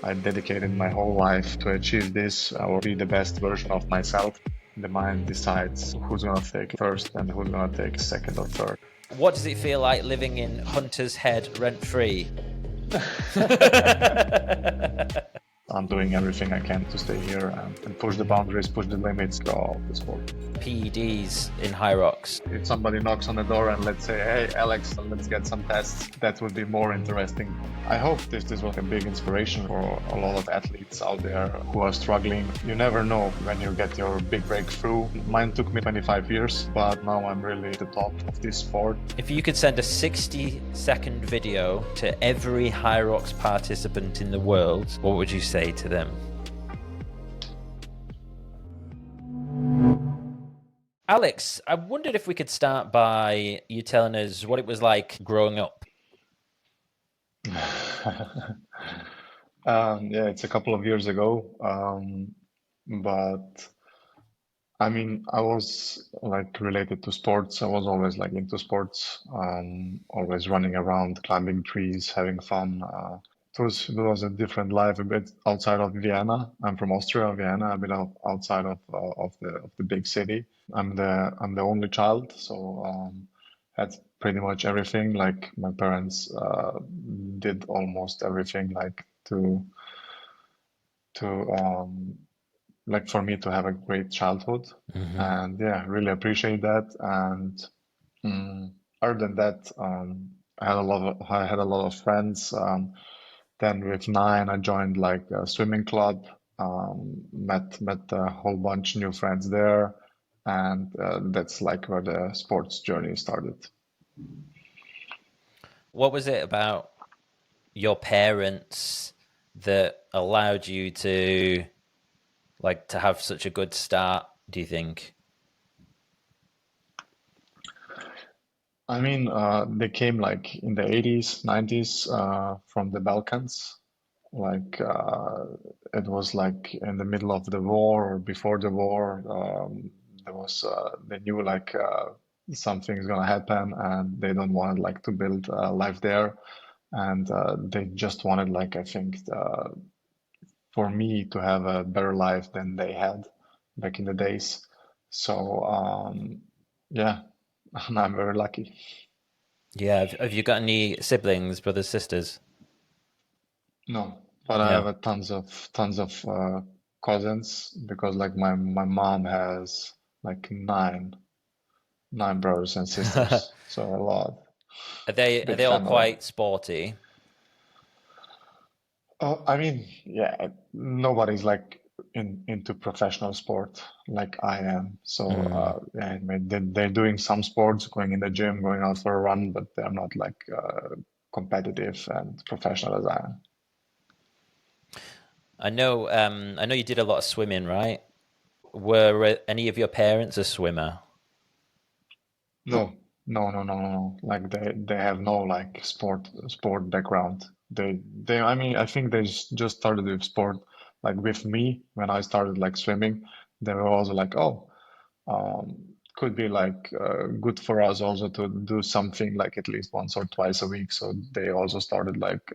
I dedicated my whole life to achieve this or be the best version of myself. The mind decides who's gonna take first and who's gonna take second or third. What does it feel like living in Hunter's Head rent-free? I'm doing everything I can to stay here and push the boundaries, push the limits of the sport. PEDs in HYROX. If somebody knocks on the door and let's say, hey, Alex, let's get some tests, that would be more interesting. I hope this was a big inspiration for a lot of athletes out there who are struggling. You never know when you get your big breakthrough. Mine took me 25 years, but now I'm really at the top of this sport. If you could send a 60-second video to every HYROX participant in the world, what would you say to them? Alex, I wondered if we could start by you telling us what it was like growing up. Yeah, it's a couple of years ago, but I mean, I was like related to sports. I was always like into sports, always running around, climbing trees, having fun. It was a different life, a bit outside of Vienna. I'm from Austria, Vienna, a bit outside of the big city. I'm the only child, so had pretty much everything. Like my parents did almost everything, like to like for me to have a great childhood, and yeah, really appreciate that. And other than that, I had a lot of friends. Then with 9, I joined like a swimming club, met a whole bunch new friends there, and that's like where the sports journey started. What was it about your parents that allowed you to have such a good start, do you think? I mean, they came like in the 80s, 90s, from the Balkans. Like it was like in the middle of the war or before the war. They knew like something's gonna happen, and they don't want like to build life there, and they just wanted like I think for me to have a better life than they had back in the days. So yeah, and I'm very lucky. Yeah. Have you got any siblings, brothers, sisters? No, but I have No. a tons of cousins because like my mom has like nine brothers and sisters, so a lot. Are Big they all family. quite sporty? Oh, I mean, yeah, nobody's like into professional sport like I am. So Mm. yeah, I mean, they're doing some sports, going in the gym, going out for a run, but they're not like competitive and professional as I am. I know you did a lot of swimming, right? Were any of your parents a swimmer? No, no. Like they have no like sport background. I mean I think they just started with sport like with me when I started like swimming. They were also like, oh, um, could be like good for us also to do something like at least once or twice a week. So they also started like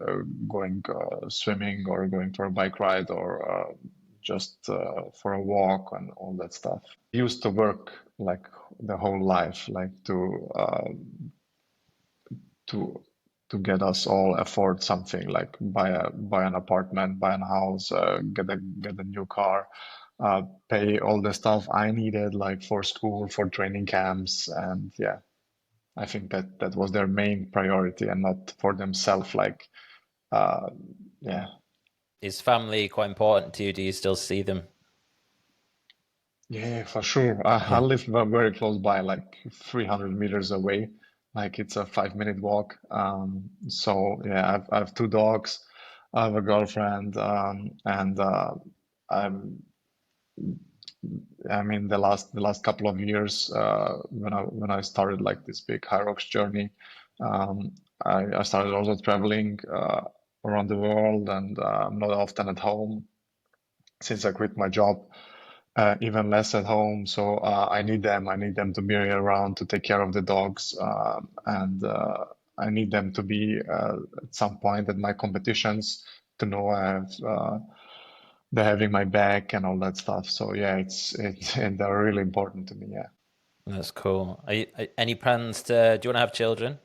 going swimming or going for a bike ride or just for a walk and all that stuff. Used to work like the whole life, like to to get us all afford something, like buy an apartment, buy a house, get a new car, pay all the stuff I needed, like for school, for training camps, and yeah, I think that was their main priority and not for themselves. Like, uh, yeah, Is family quite important to you? Do you still see them? yeah, for sure. I Yeah. live very close by, like 300 meters away. Like it's a 5-minute walk. So yeah, I have two dogs. I have a girlfriend, and I'm. I mean, the last couple of years, when I started like this big HYROX journey, I started also traveling around the world, and I'm not often at home since I quit my job, even less at home. So I need them. I need them to be around to take care of the dogs, and I need them to be at some point at my competitions to know I have they're having my back and all that stuff. So yeah, and they're really important to me. Yeah. That's cool. Any plans to, do you want to have children?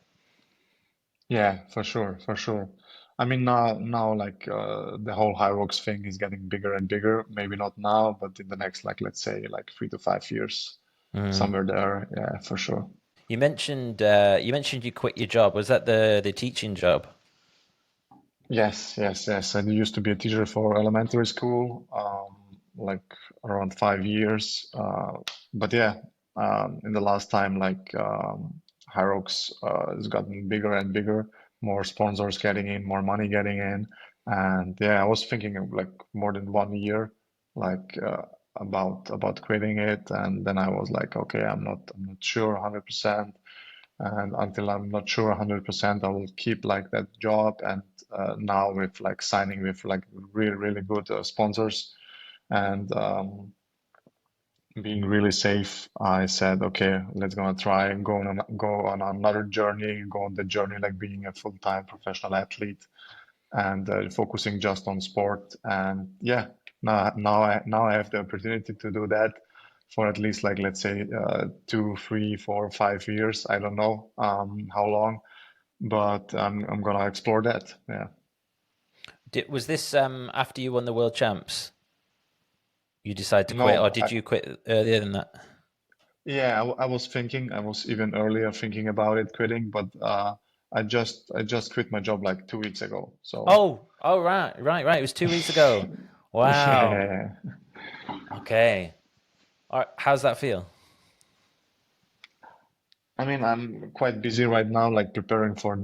Yeah, for sure, for sure. I mean, now like the whole HYROX thing is getting bigger and bigger. Maybe not now, but in the next, like, let's say like 3 to 5 years, Mm. somewhere there. Yeah, for sure. You mentioned you quit your job. Was that the teaching job? Yes, yes, yes. I used to be a teacher for elementary school, like around 5 years. But yeah, in the last time, like HYROX has gotten bigger and bigger, more sponsors getting in, more money getting in, and yeah, I was thinking of like more than 1 year, like about quitting it, and then I was like, okay, I'm not sure 100%. And until I'm not sure 100%, I will keep like that job. And now with like signing with like really, really good sponsors and being really safe, I said, okay, let's gonna try and go on another journey, go on the journey like being a full-time professional athlete and focusing just on sport. And yeah, now I have the opportunity to do that for at least like let's say 2, 3, 4, 5 years. I don't know how long, but I'm gonna explore that. Yeah. Was this after you won the world champs? You decided to quit, or No, did you quit earlier than that? yeah, I was thinking, I was even earlier thinking about it quitting, but I just quit my job like 2 weeks ago. So Oh, right, right, right. It was 2 weeks ago. Wow. yeah. Okay. All right. How's that feel? I mean, I'm quite busy right now, like preparing for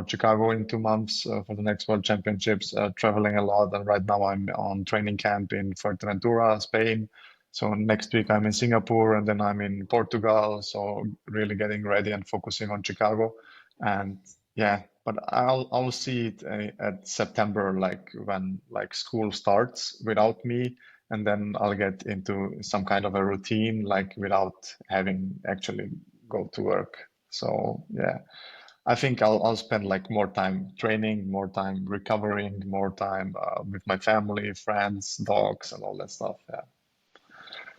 Chicago in 2 months for the next World Championships, traveling a lot. And right now I'm on training camp in Fuerteventura, Spain. So next week I'm in Singapore and then I'm in Portugal. So really getting ready and focusing on Chicago. And yeah, but I'll see it at September, like when like school starts without me, and then I'll get into some kind of a routine, like without having actually go to work. So yeah, I think I'll spend like more time training, more time recovering, more time with my family, friends, dogs, and all that stuff. Yeah.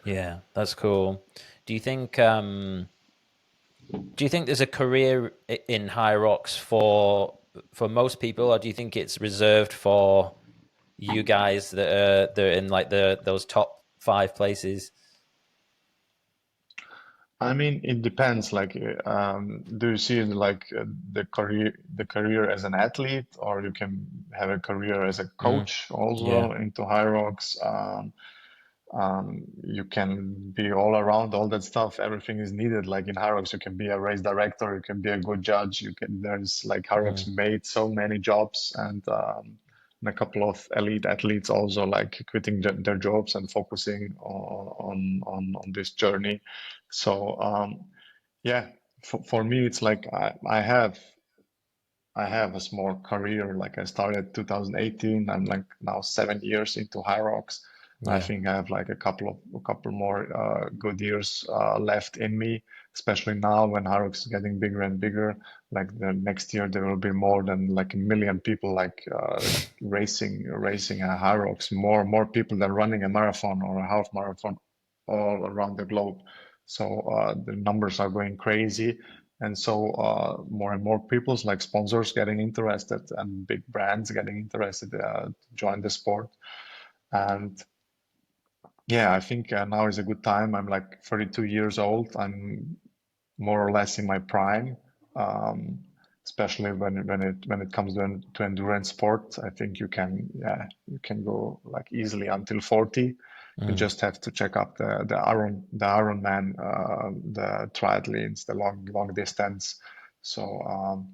Yeah, that's cool. Do you think um do you think there's a career in high rocks for most people, or do you think it's reserved for you guys that are in like those top five places? I mean, it depends. Like, do you see like the career as an athlete, or you can have a career as a Mm, coach also yeah. into HYROX. You can be all around all that stuff. Everything is needed. Like in HYROX, you can be a race director, you can be a good judge. There's like HYROX Mm, made so many jobs, and a couple of elite athletes also like quitting their jobs and focusing on this journey. So yeah, for me, it's like I have a small career. Like I started 2018. I'm like now 7 years into HYROX. I yeah. think I have like a couple more good years left in me, especially now when HYROX is getting bigger and bigger. Like the next year there will be more than like 1 million people like racing a HYROX. More people than running a marathon or a half marathon all around the globe. So the numbers are going crazy. And so more and more people's like sponsors getting interested and big brands getting interested to join the sport. And yeah, I think now is a good time. I'm like 32 years old. I'm more or less in my prime, um, especially when it comes to endurance sport. I think you can go like easily until 40. You Mm, just have to check up the Ironman, the triathletes, the long distance. So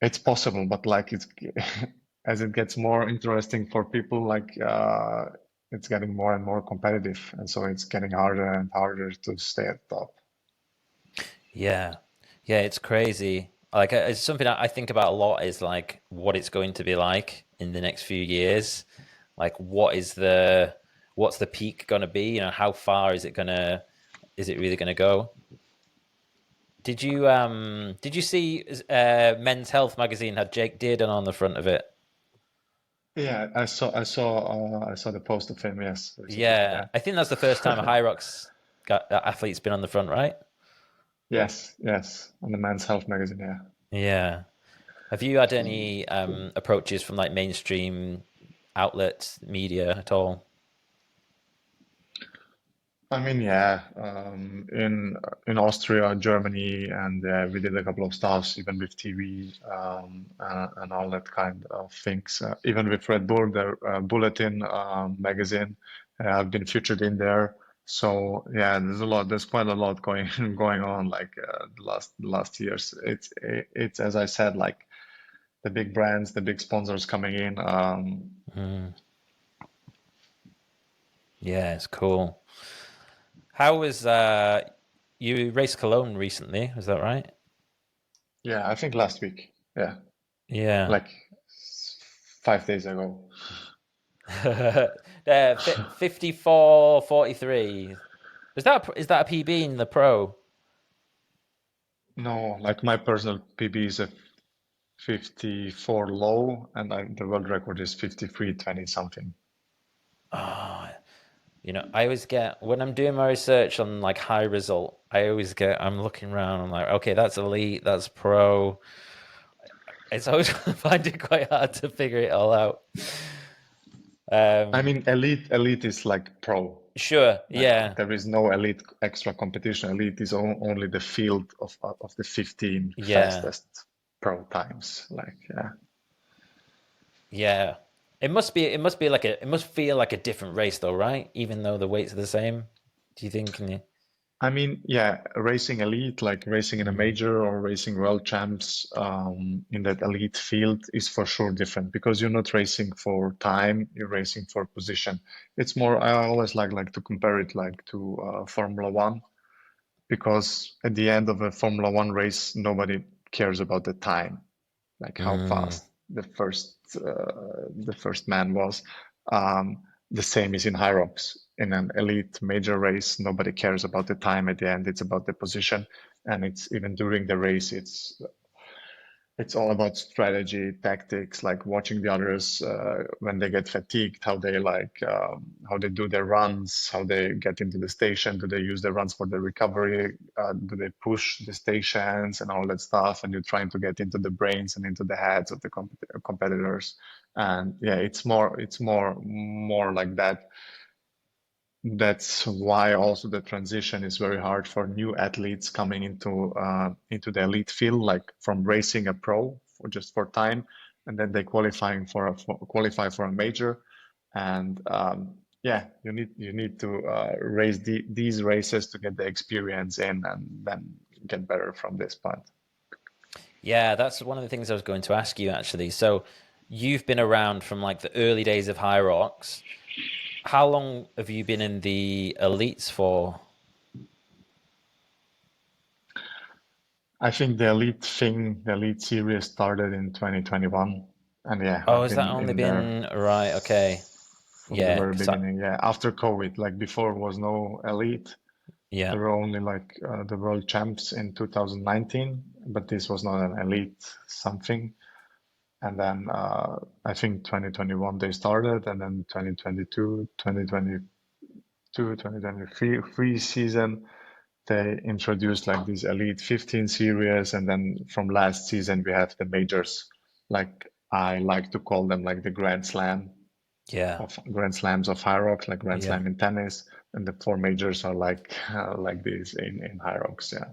it's possible, but like it's as it gets more interesting for people, like it's getting more and more competitive, and so it's getting harder and harder to stay at top. yeah. Yeah, it's crazy. Like it's something I think about a lot is like what it's going to be like in the next few years. Like what's the peak going to be? You know, how far is it really going to go? Did you see Men's Health magazine had Jake Dearden on the front of it? Yeah, I saw the post of him, yes, recently. Yeah, Yeah. I think that's the first time a HYROX athlete's been on the front, right? Yes, yes, on the Men's Health magazine, yeah. Yeah. Have you had any approaches from like mainstream outlets, media at all? I mean, yeah, in Austria, Germany, and we did a couple of stuffs, even with TV, and all that kind of things. Even with Red Bull, the Bulletin magazine, I've been featured in there. So yeah, there's quite a lot going going on. Like the last years, it's as I said, like the big brands, the big sponsors coming in. Mm, yeah, it's cool. How was you raced Cologne recently? Was that right? Yeah, I think last week. Yeah, Yeah. like 5 days ago. 54:43. Is that a PB in the pro? No, like my personal PB is a 54 low, and the world record is 53:20 something. Oh, I always get when I'm doing my research on like high result, I'm looking around, I'm like, okay, that's elite, that's pro. It's always I find it quite hard to figure it all out. I Um, mean, elite is like pro. sure, Like yeah, there is no elite extra competition. Elite is only the field of the 15 yeah, fastest pro times. Like yeah. yeah. It must feel like a different race though, right? Even though the weights are the same. Do you think? Can you? I mean, yeah, racing elite, like racing in a Mm, major or racing world champs in that elite field is for sure different because you're not racing for time, you're racing for position. It's more, I always like to compare it like to Formula One because at the end of a Formula One race, nobody cares about the time, like how mm, fast the first man was. The same is in HYROX. In an elite major race, nobody cares about the time at the end. It's about the position, and it's even during the race. It's all about strategy, tactics, like watching the others when they get fatigued, how they do their runs, how they get into the station, do they use their runs for the recovery, do they push the stations and all that stuff, and you're trying to get into the brains and into the heads of the competitors, and yeah, it's more like that. That's why also the transition is very hard for new athletes coming into the elite field, like from racing a pro for just for time, and then they qualify for a major, and yeah, you need to race these races to get the experience in, and then get better from this point. yeah, that's one of the things I was going to ask you actually. So, you've been around from like the early days of High Rocks. How long have you been in the elites for? I think the elite series started in 2021, and yeah, Oh, I've has that been only in there been right? Okay, from the yeah, very beginning. Yeah, after COVID, like before was no elite. yeah, There were only like the world champs in 2019, but this was not an elite something. And then I think 2021 they started, and then 2022, 2022, 2023 season they introduced like this elite 15 series, and then from last season we have the majors. Like I like to call them like the yeah, Grand Slams of HYROX, like Grand yeah, Slam in tennis, and the four majors are like this in HYROX. Yeah.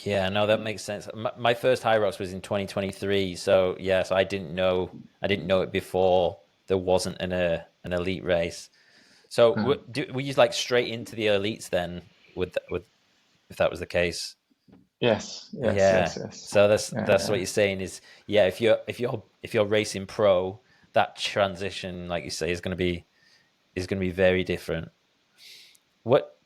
yeah. No, that makes sense. My first High Rocks was in 2023, so yes, I didn't know it before there wasn't an elite race. So, Hmm. were you like straight into the elites then? With if that was the case? Yes, yes, Yeah. yes, yes. So that's what Yeah, you're saying is, yeah, if you're racing pro, that transition, like you say, is gonna be very different. What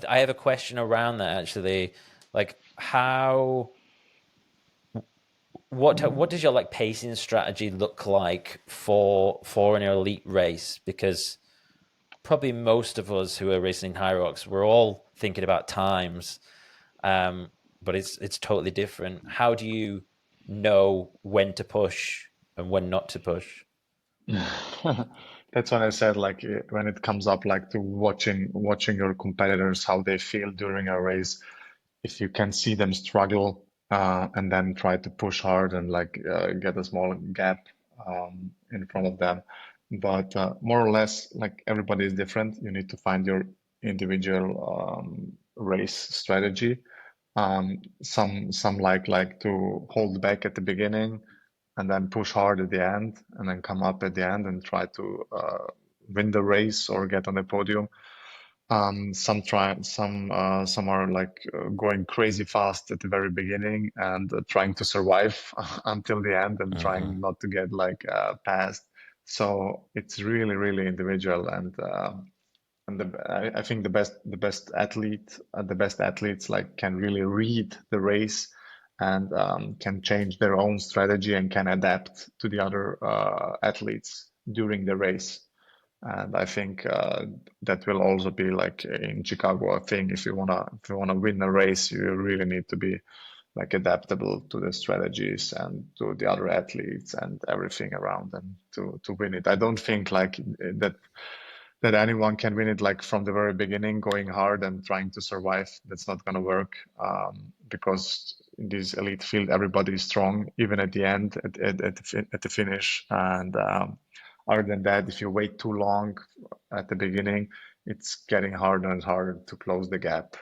I have a question around that actually, like how what does your like pacing strategy look like for an elite race? Because probably most of us who are racing high rocks, we're all thinking about times, but it's totally different. How do you know when to push and when not to push? That's what I said, like when it comes up like to watching your competitors, how they feel during a race, if you can see them struggle and then try to push hard and like get a small gap in front of them. But more or less, like everybody is different. You need to find your individual race strategy. Some like to hold back at the beginning and then push hard at the end, and then come up at the end and try to win the race or get on the podium. Some are like going crazy fast at the very beginning and trying to survive until the end and Hmm. trying not to get like passed. So it's really, really individual, and I think the best athletes like can really read the race and can change their own strategy and can adapt to the other athletes during the race. And I think that will also be like in Chicago a thing. If you wanna win a race, you really need to be like adaptable to the strategies and to the other athletes and everything around them to win it. I don't think like that anyone can win it like from the very beginning, going hard and trying to survive. That's not gonna work because in this elite field, everybody is strong, even at the end, at the finish. And other than that, if you wait too long at the beginning, it's getting harder and harder to close the gap.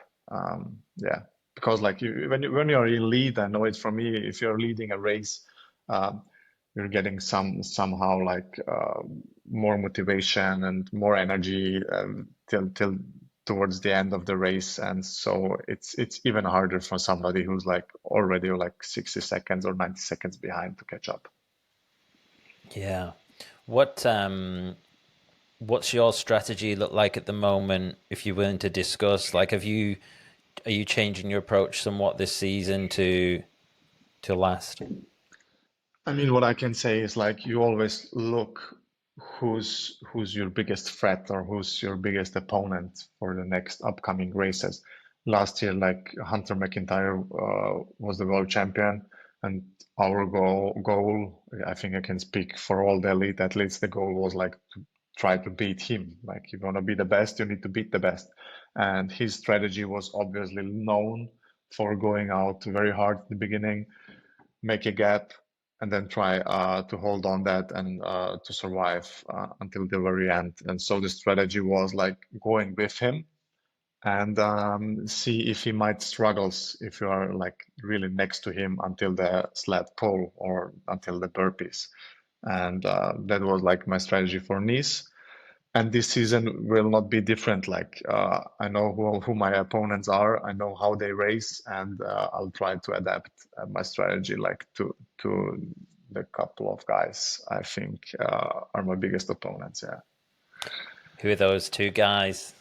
Yeah, because like when you're in lead, I know it from me. If you're leading a race, um, you're getting somehow like more motivation and more energy till towards the end of the race, and so it's even harder for somebody who's like already like 60 seconds or 90 seconds behind to catch up. Yeah. What what's your strategy look like at the moment, if you're willing to discuss? Like, are you changing your approach somewhat this season to last? I mean, what I can say is like you always look who's your biggest threat or who's your biggest opponent for the next upcoming races. Last year, like Hunter McIntyre was the world champion, and our goal, I think I can speak for all the elite athletes, the goal was like to try to beat him. Like you want to be the best, you need to beat the best. And his strategy was obviously known for going out very hard at the beginning, make a gap, and then try to hold on that and to survive until the very end. And so the strategy was like going with him and see if he might struggles if you are like really next to him until the sled pull or until the burpees. And that was like my strategy for Nice. And this season will not be different. Like I know who my opponents are, I know how they race, and I'll try to adapt my strategy like to the couple of guys I think are my biggest opponents. Yeah. Who are those two guys?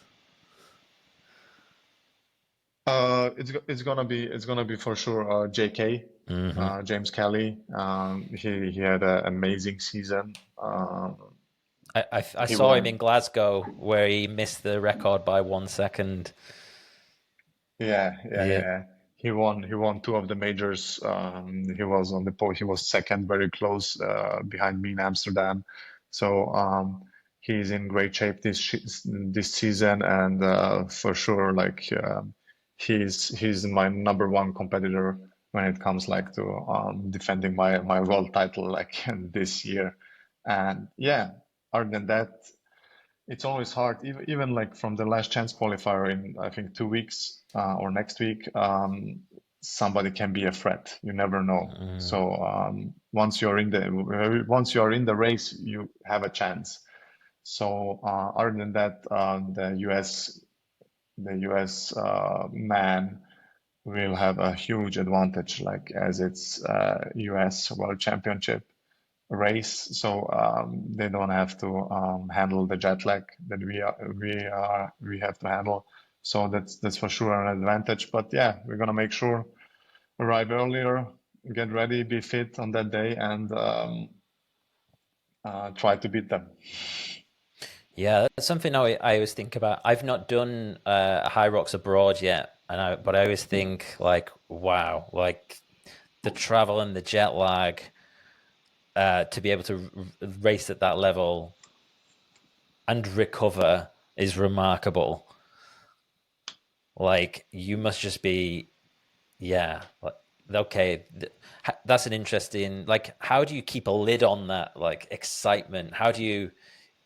It's gonna be for sure JK, Hmm. James Kelly. He had an amazing season. I He saw him in won. Glasgow where he missed the record by 1 second. Yeah, yeah, Yeah. yeah. He won two of the majors. He was on the pole. He was second, very close behind me in Amsterdam. So he's in great shape this season, and for sure, like he's my number one competitor when it comes like to defending my world title like this year. And yeah, other than that, it's always hard, even like from the last chance qualifier in I think 2 weeks or next week, somebody can be a threat. You never know. Mm. So once you're in the race, you have a chance. So other than that, the US man will have a huge advantage, like as it's US World Championship race, so they don't have to handle the jet lag that we have to handle. So that's for sure an advantage. But yeah, we're gonna make sure arrive earlier, get ready, be fit on that day, and try to beat them. Yeah, that's something I always think about. I've not done a HYROX abroad yet, but I always think like, wow, like the travel and the jet lag. to be able to race at that level and recover is remarkable. Like, you must just be, yeah, okay. That's an interesting, like, how do you keep a lid on that, like, excitement? How do you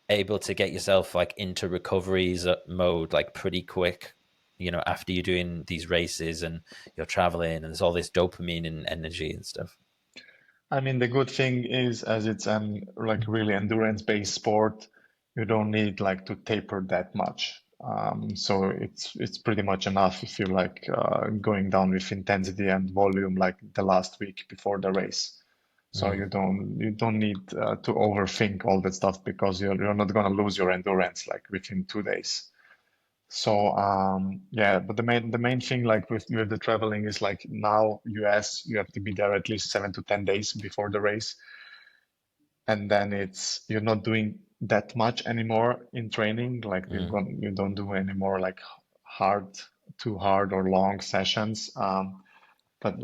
able to get yourself like into recoveries mode like pretty quick, after you're doing these races and you're traveling and there's all this dopamine and energy and stuff? I mean, the good thing is, as it's an like really endurance-based sport, you don't need like to taper that much. So it's pretty much enough if you like going down with intensity and volume like the last week before the race. So Mm. you don't need to overthink all that stuff because you're not gonna lose your endurance like within 2 days. So yeah, but the main thing like with the traveling is like now US you have to be there at least 7 to 10 days before the race, and then it's you're not doing that much anymore in training. Like Mm. you don't do any more like hard, too hard or long sessions. But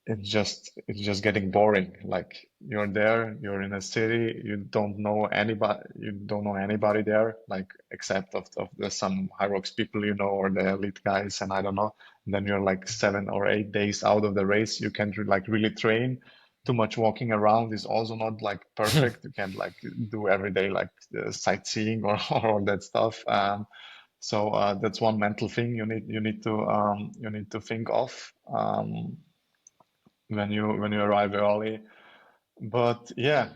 it's just getting boring. Like you're there, you're in a city, you don't know anybody there, like except of the some HYROX people or the elite guys, and I don't know. And then you're like 7 or 8 days out of the race. You can't like really train. Too much walking around is also not like perfect. You can't like do every day like sightseeing or, or all that stuff. So that's one mental thing you need to think of. When you arrive early. But yeah,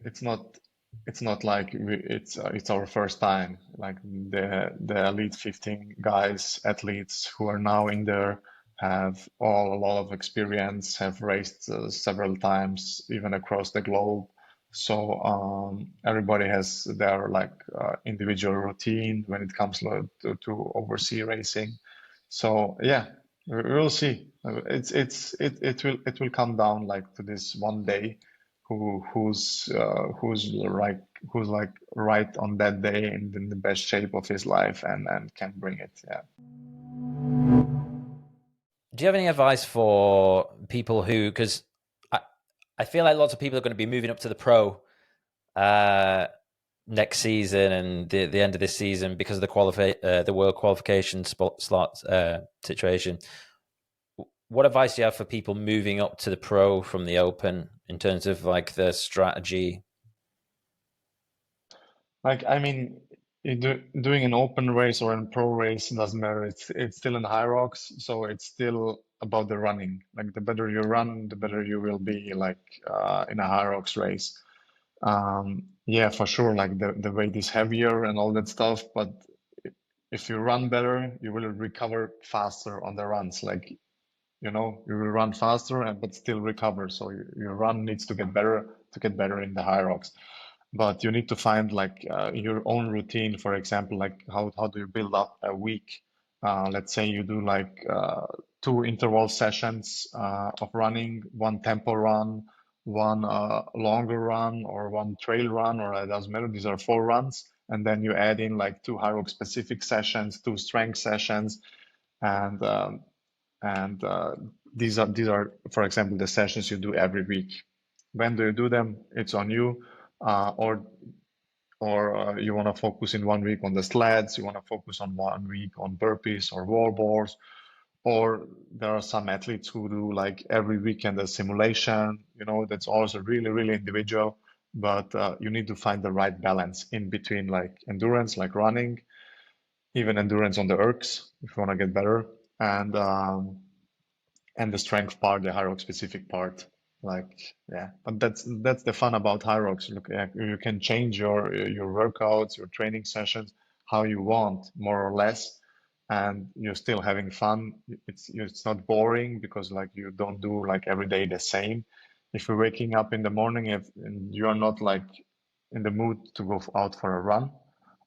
it's not like it's our first time. Like the elite 15 guys, athletes who are now in there have a lot of experience, have raced several times, even across the globe. So everybody has their like individual routine when it comes to oversea racing. So yeah, we'll see. It will come down like to this one day, who's like right on that day and in the best shape of his life and can bring it. Yeah. Do you have any advice for people who, because I, I feel like lots of people are going to be moving up to the pro uh, next season and the end of this season because of the world qualification slot situation. What advice do you have for people moving up to the pro from the open in terms of like the strategy? Like, I mean, doing an open race or a pro race doesn't matter. It's still in HYROX, so it's still about the running. Like, the better you run, the better you will be, like in a HYROX race. Yeah, for sure. Like the weight is heavier and all that stuff, but if you run better, you will recover faster on the runs. Like, you will run faster and but still recover. So your run needs to get better in the HYROX. But you need to find like your own routine. For example, like how do you build up a week? Let's say you do like 2 interval sessions of running, one tempo run, one longer run, or one trail run, or it doesn't matter. These are 4 runs, and then you add in like 2 HYROX specific sessions, 2 strength sessions, and and these are, for example, the sessions you do every week. When do you do them? It's on you. Or you want to focus in one week on the sleds, you want to focus on one week on burpees or wall balls, or there are some athletes who do like every weekend a simulation. That's also really, really individual. But you need to find the right balance in between like endurance, like running, even endurance on the ergs if you want to get better, and the strength part, the HYROX specific part. Like, yeah, but that's the fun about HYROX. Look, you can change your workouts, your training sessions how you want, more or less, and you're still having fun. It's not boring because like you don't do like every day the same. If you're waking up in the morning and you're not like in the mood to go out for a run,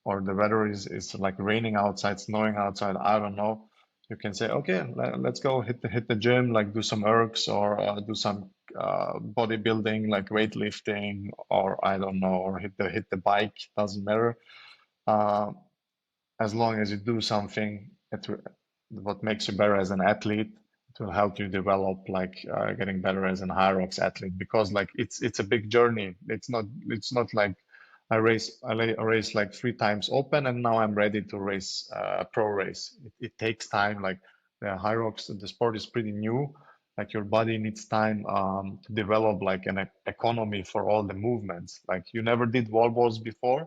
or the weather is like raining outside, snowing outside, I don't know, you can say, okay, let's go hit the gym, like do some ergs or do some bodybuilding, like weightlifting, or I don't know, or hit the bike. Doesn't matter. Uh, as long as you do something, what makes you better as an athlete, it will help you develop like getting better as an HYROX athlete, because like it's a big journey. It's not like I race like 3 times open and now I'm ready to race a pro race. It takes time. Like the HYROX, the sport is pretty new. Like your body needs time to develop like an economy for all the movements. Like you never did wall balls before,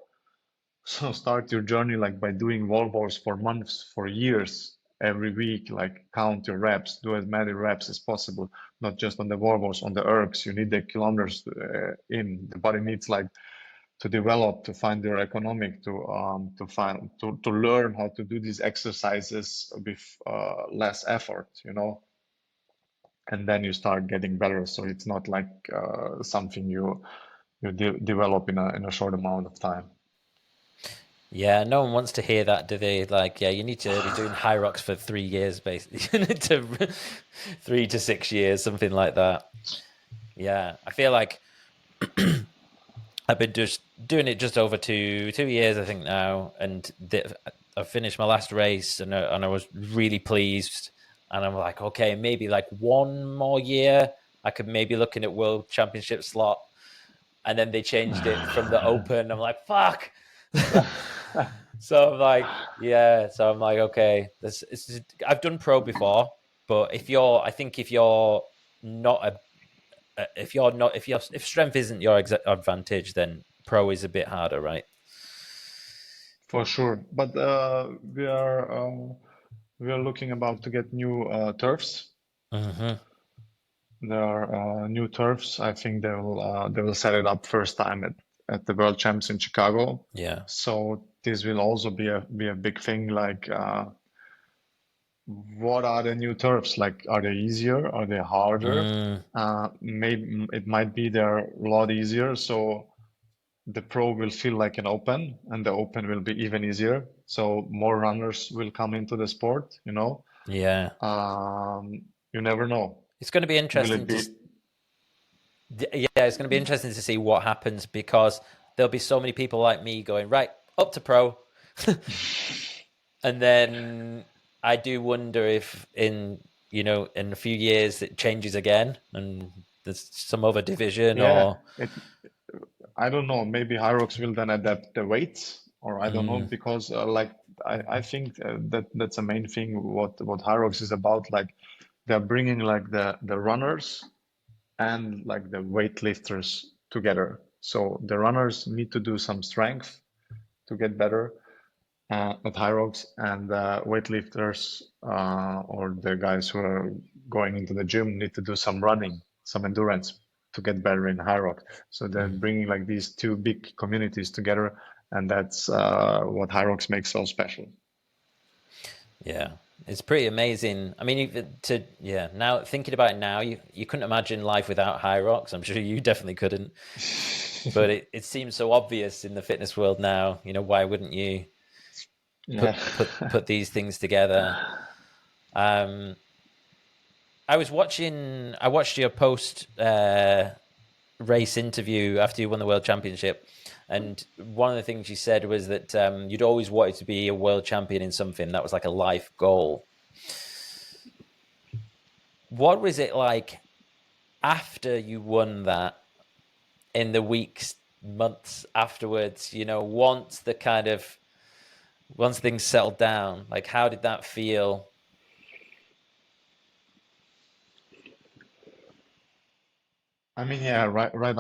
so start your journey like by doing wall balls for months, for years, every week. Like count your reps, do as many reps as possible, not just on the wall balls, on the ergs. You need the kilometers in. The body needs like to develop, to find their economic, to learn how to do these exercises with less effort, you know, and then you start getting better. So it's not like something you develop in a short amount of time. Yeah, no one wants to hear that, do they? Like, yeah, you need to be doing HYROX for 3 years, basically, to 3 to 6 years, something like that. Yeah, I feel like I've been just doing it just over 2 years, I think now, and I finished my last race, and I was really pleased. And I'm like, okay, maybe like 1 more year, I could maybe looking at World Championship slot. And then they changed it from the Open. I'm like, fuck. So I'm like, yeah. So I'm like, okay, I've done pro before, but I think if you're not if strength isn't your advantage, then pro is a bit harder, right? For sure, but we are looking about to get new turfs. Hmm. There are new turfs. I think they will set it up first time at the World Champs in Chicago. Yeah. So this will also be a big thing. Like, what are the new turfs? Like, are they easier? Are they harder? Mm, Maybe it might be they're a lot easier. So the pro will feel like an open, and the open will be even easier. So more runners will come into the sport, you know. yeah. You never know. It's going to be Will interesting it to be? yeah, it's going to be interesting to see what happens because there'll be so many people like me going right up to pro, and then I do wonder if in a few years it changes again and there's some other division Yeah, or I don't know. Maybe HYROX will then adapt the weights, or I don't know, mm, because like I think that's the main thing. What HYROX is about. Like they're bringing like the runners and like the weightlifters together. So the runners need to do some strength to get better at HYROX, and weightlifters or the guys who are going into the gym need to do some running, some endurance to get better in HYROX. So they're mm, bringing like these two big communities together, and that's what HYROX makes so special. yeah, it's pretty amazing. I mean, now thinking about it now, you couldn't imagine life without HYROX. I'm sure you definitely couldn't, but it seems so obvious in the fitness world now. Why wouldn't you Yeah. put these things together? Um, I watched your post race interview after you won the world championship, and one of the things you said was that you'd always wanted to be a world champion in something that was like a life goal. What was it like after you won that in the weeks, months afterwards? Once things settled down, like how did that feel? I mean, yeah, right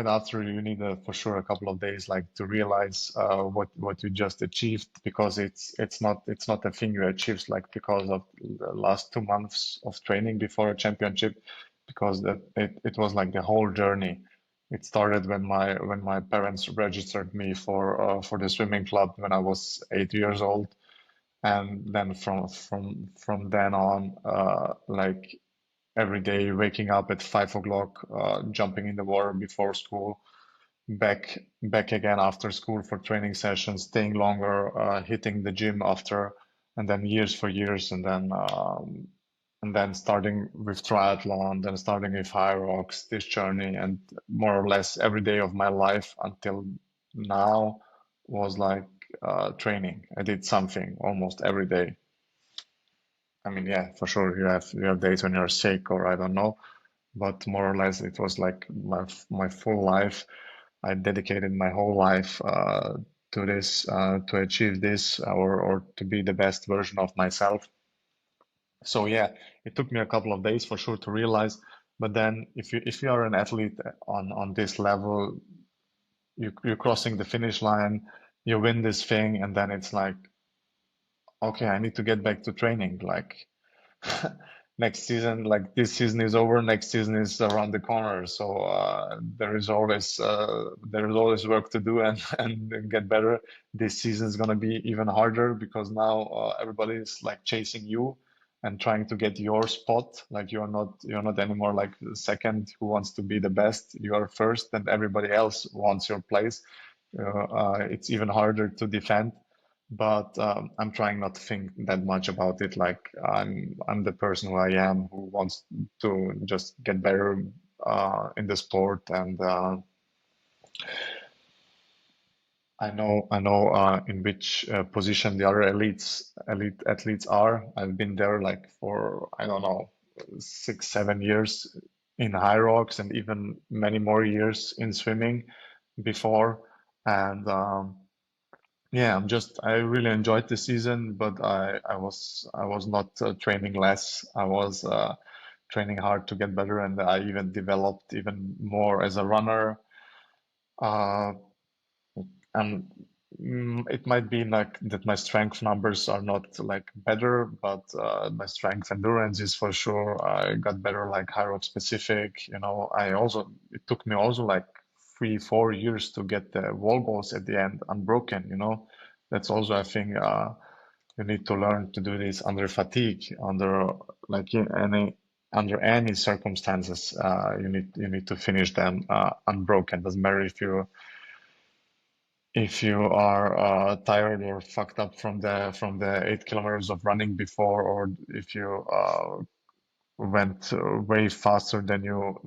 after you need for sure a couple of days like to realize what you just achieved, because it's not a thing you achieved like because of the last 2 months of training before a championship, because it was like the whole journey. It started when my parents registered me for the swimming club when I was 8 years old, and then from then on, like every day, waking up at 5 o'clock, jumping in the water before school, back again after school for training sessions, staying longer, hitting the gym after, and then years for years, and then starting with triathlon, then starting with HYROX, this journey, and more or less every day of my life until now was like training. I did something almost every day. I mean, yeah, for sure you have days when you're sick or I don't know, but more or less it was like my full life. I dedicated my whole life to this, to achieve this, or to be the best version of myself. So yeah, it took me a couple of days for sure to realize. But then, if you are an athlete on this level, you're crossing the finish line, you win this thing, and then it's like, okay, I need to get back to training. Like next season, like this season is over, next season is around the corner. So there is always work to do and and get better. This season is gonna be even harder because now everybody is like chasing you and trying to get your spot. Like you're not anymore like the second who wants to be the best. You are first, and everybody else wants your place. It's even harder to defend, but I'm trying not to think that much about it. Like I'm the person who I am, who wants to just get better in the sport, and I know in which position the other elite athletes are. I've been there like for I don't know 6 7 years in HYROX and even many more years in swimming before, and yeah, I really enjoyed the season, but I was not training less. I was training hard to get better, and I even developed even more as a runner. Uh, and it might be like that my strength numbers are not like better, but my strength endurance is for sure. I got better like HYROX specific. You know, it took me also like 3 4 years to get the wall balls at the end unbroken. You know, that's also I think you need to learn to do this under fatigue, under like in any under any circumstances. You need to finish them unbroken. Doesn't matter if you are tired or fucked up from the 8 kilometers of running before, or if you went way faster than you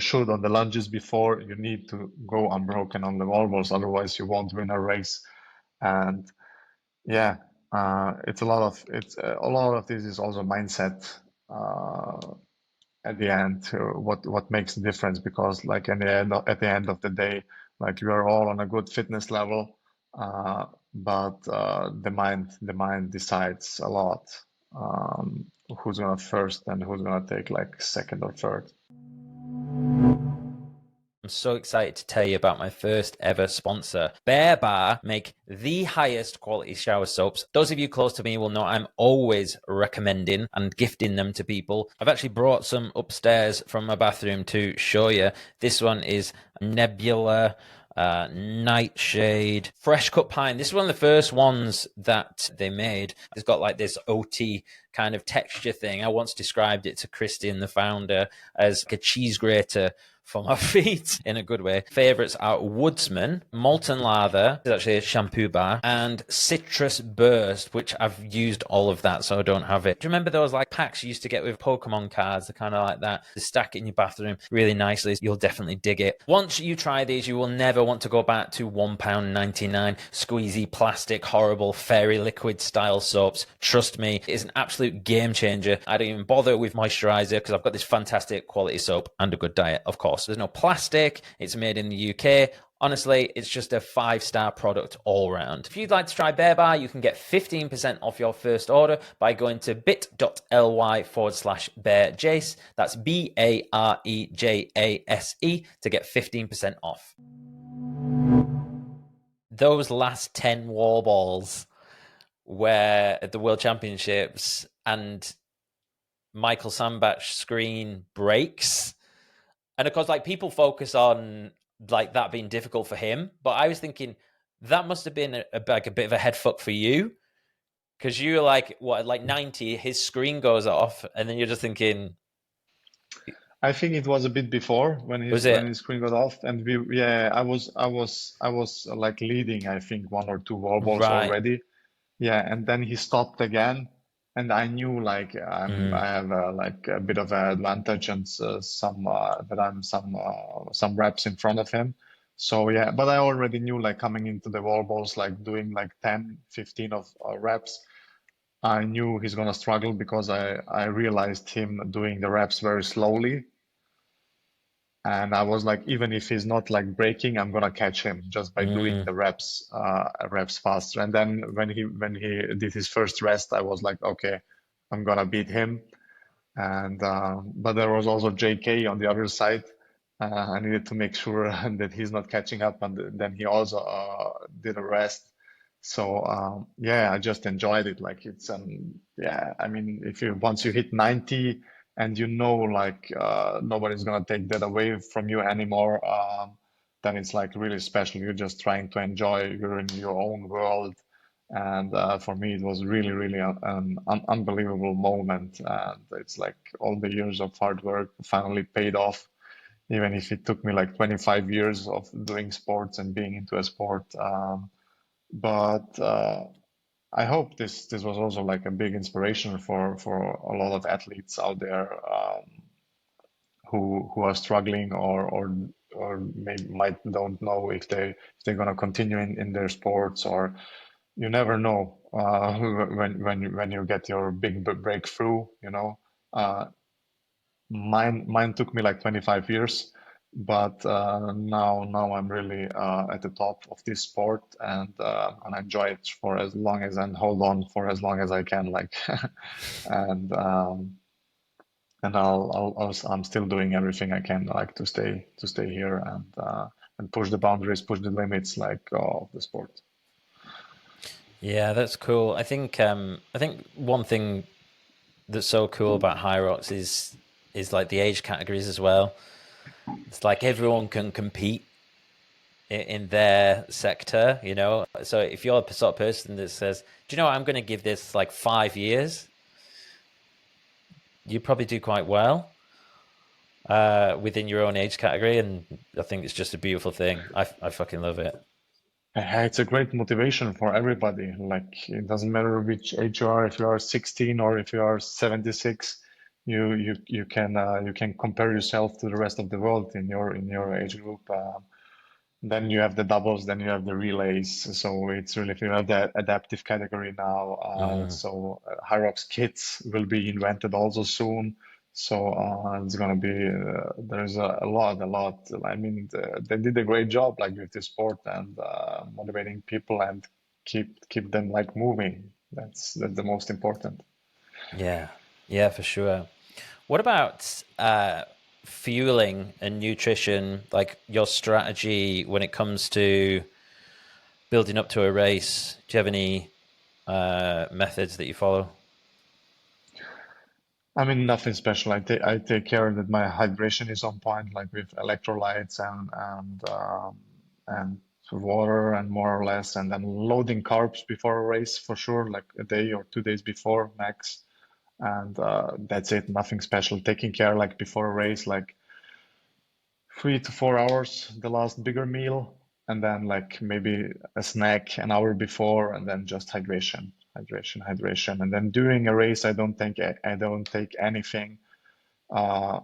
should on the lunges before, you need to go unbroken on the wall balls, otherwise you won't win a race. And yeah, it's a lot of this is also mindset. Uh, at the end what makes the difference, because like at the end of the day, like you are all on a good fitness level, but the mind decides a lot, who's gonna first and who's gonna take like second or third. I'm so excited to tell you about my first ever sponsor. Bear Bar make the highest quality shower soaps. Those of you close to me will know I'm always recommending and gifting them to people. I've actually brought some upstairs from my bathroom to show you. This one is Nebula Nightshade Fresh Cut Pine. This is one of the first ones that they made. It's got like this oaty kind of texture thing. I once described it to Christian, the founder, as like a cheese grater for my feet in a good way. Favorites are Woodsman, Molten Lather, it's actually a shampoo bar, and Citrus Burst, which I've used all of that, so I don't have it. Do you remember those like packs you used to get with Pokemon cards? They're kind of like that. They stack it in your bathroom really nicely. You'll definitely dig it. Once you try these, you will never want to go back to £1.99 squeezy plastic, horrible fairy liquid style soaps. Trust me, it's an absolute game changer. I don't even bother with moisturizer because I've got this fantastic quality soap and a good diet, of course. There's no plastic. It's made in the UK. Honestly, it's just a 5-star product all around. If you'd like to try Bear Bar, you can get 15% off your first order by going to bit.ly/bearjace. That's BAREJASE to get 15% off. Those last 10 wall balls were at the World Championships and Michael Sambach's screen breaks. And of course, like people focus on like that being difficult for him, but I was thinking that must have been like a bit of a head fuck for you, because you're like what, like 90, his screen goes off, and then you're just thinking. I think it was a bit before Was when it his screen got off, and I was like leading, I think 1 or 2 wall balls right? already. Yeah, and then he stopped again, and I knew like I have like a bit of an advantage and I'm some reps in front of him. So yeah, but I already knew like coming into the wall balls, like doing like 10 15 of reps. I knew he's gonna struggle because I realized him doing the reps very slowly. And I was like, even if he's not like breaking, I'm gonna catch him just by doing Mm, the reps faster. And then when he did his first rest, I was like, okay, I'm gonna beat him. And but there was also JK on the other side. I needed to make sure that he's not catching up, and then he also did a rest. So yeah, I just enjoyed it. Like it's yeah, I mean, if you once you hit 90 and you know like nobody's gonna take that away from you anymore, then it's like really special. You're just trying to enjoy. You're in your own world. And for me, it was really, really an unbelievable moment. And it's like all the years of hard work finally paid off, even if it took me like 25 years of doing sports and being into a sport. But I hope this was also like a big inspiration for a lot of athletes out there who are struggling or maybe might don't know if they're gonna continue in their sports, or you never know when you get your big breakthrough, you know. Mine took me like 25 years, but now I'm really at the top of this sport, and I enjoy it for as long as and hold on for as long as I can, like, and I'm still doing everything I can, like, to stay here and push the boundaries, push the limits, like, of the sport. yeah, that's cool. I think one thing that's so cool about HYROX is like the age categories as well. It's like everyone can compete in their sector, you know. So if you're the sort of person that says, "Do you know what? I'm going to give this like 5 years," you probably do quite well within your own age category, and I think it's just a beautiful thing. I fucking love it. It's a great motivation for everybody. Like, it doesn't matter which age you are, if you are 16 or if you are 76, you can compare yourself to the rest of the world in your age group. Then you have the doubles, then you have the relays. So it's really, if you have the adaptive category now. Mm, HYROX kits will be invented also soon. So it's gonna be there's a lot. I mean, they did a great job, like, with the sport and motivating people and keep them like moving. That's the most important. yeah, yeah, for sure. What about fueling and nutrition? Like your strategy when it comes to building up to a race? Do you have any methods that you follow? I mean, nothing special. I take care that my hydration is on point, like with electrolytes and water, and more or less, and then loading carbs before a race for sure, like a day or 2 days before max, and that's it. Nothing special. Taking care, like, before a race, like 3 to 4 hours, the last bigger meal, and then like maybe a snack an hour before, and then just hydration. And then during a race, I don't take anything. Uh,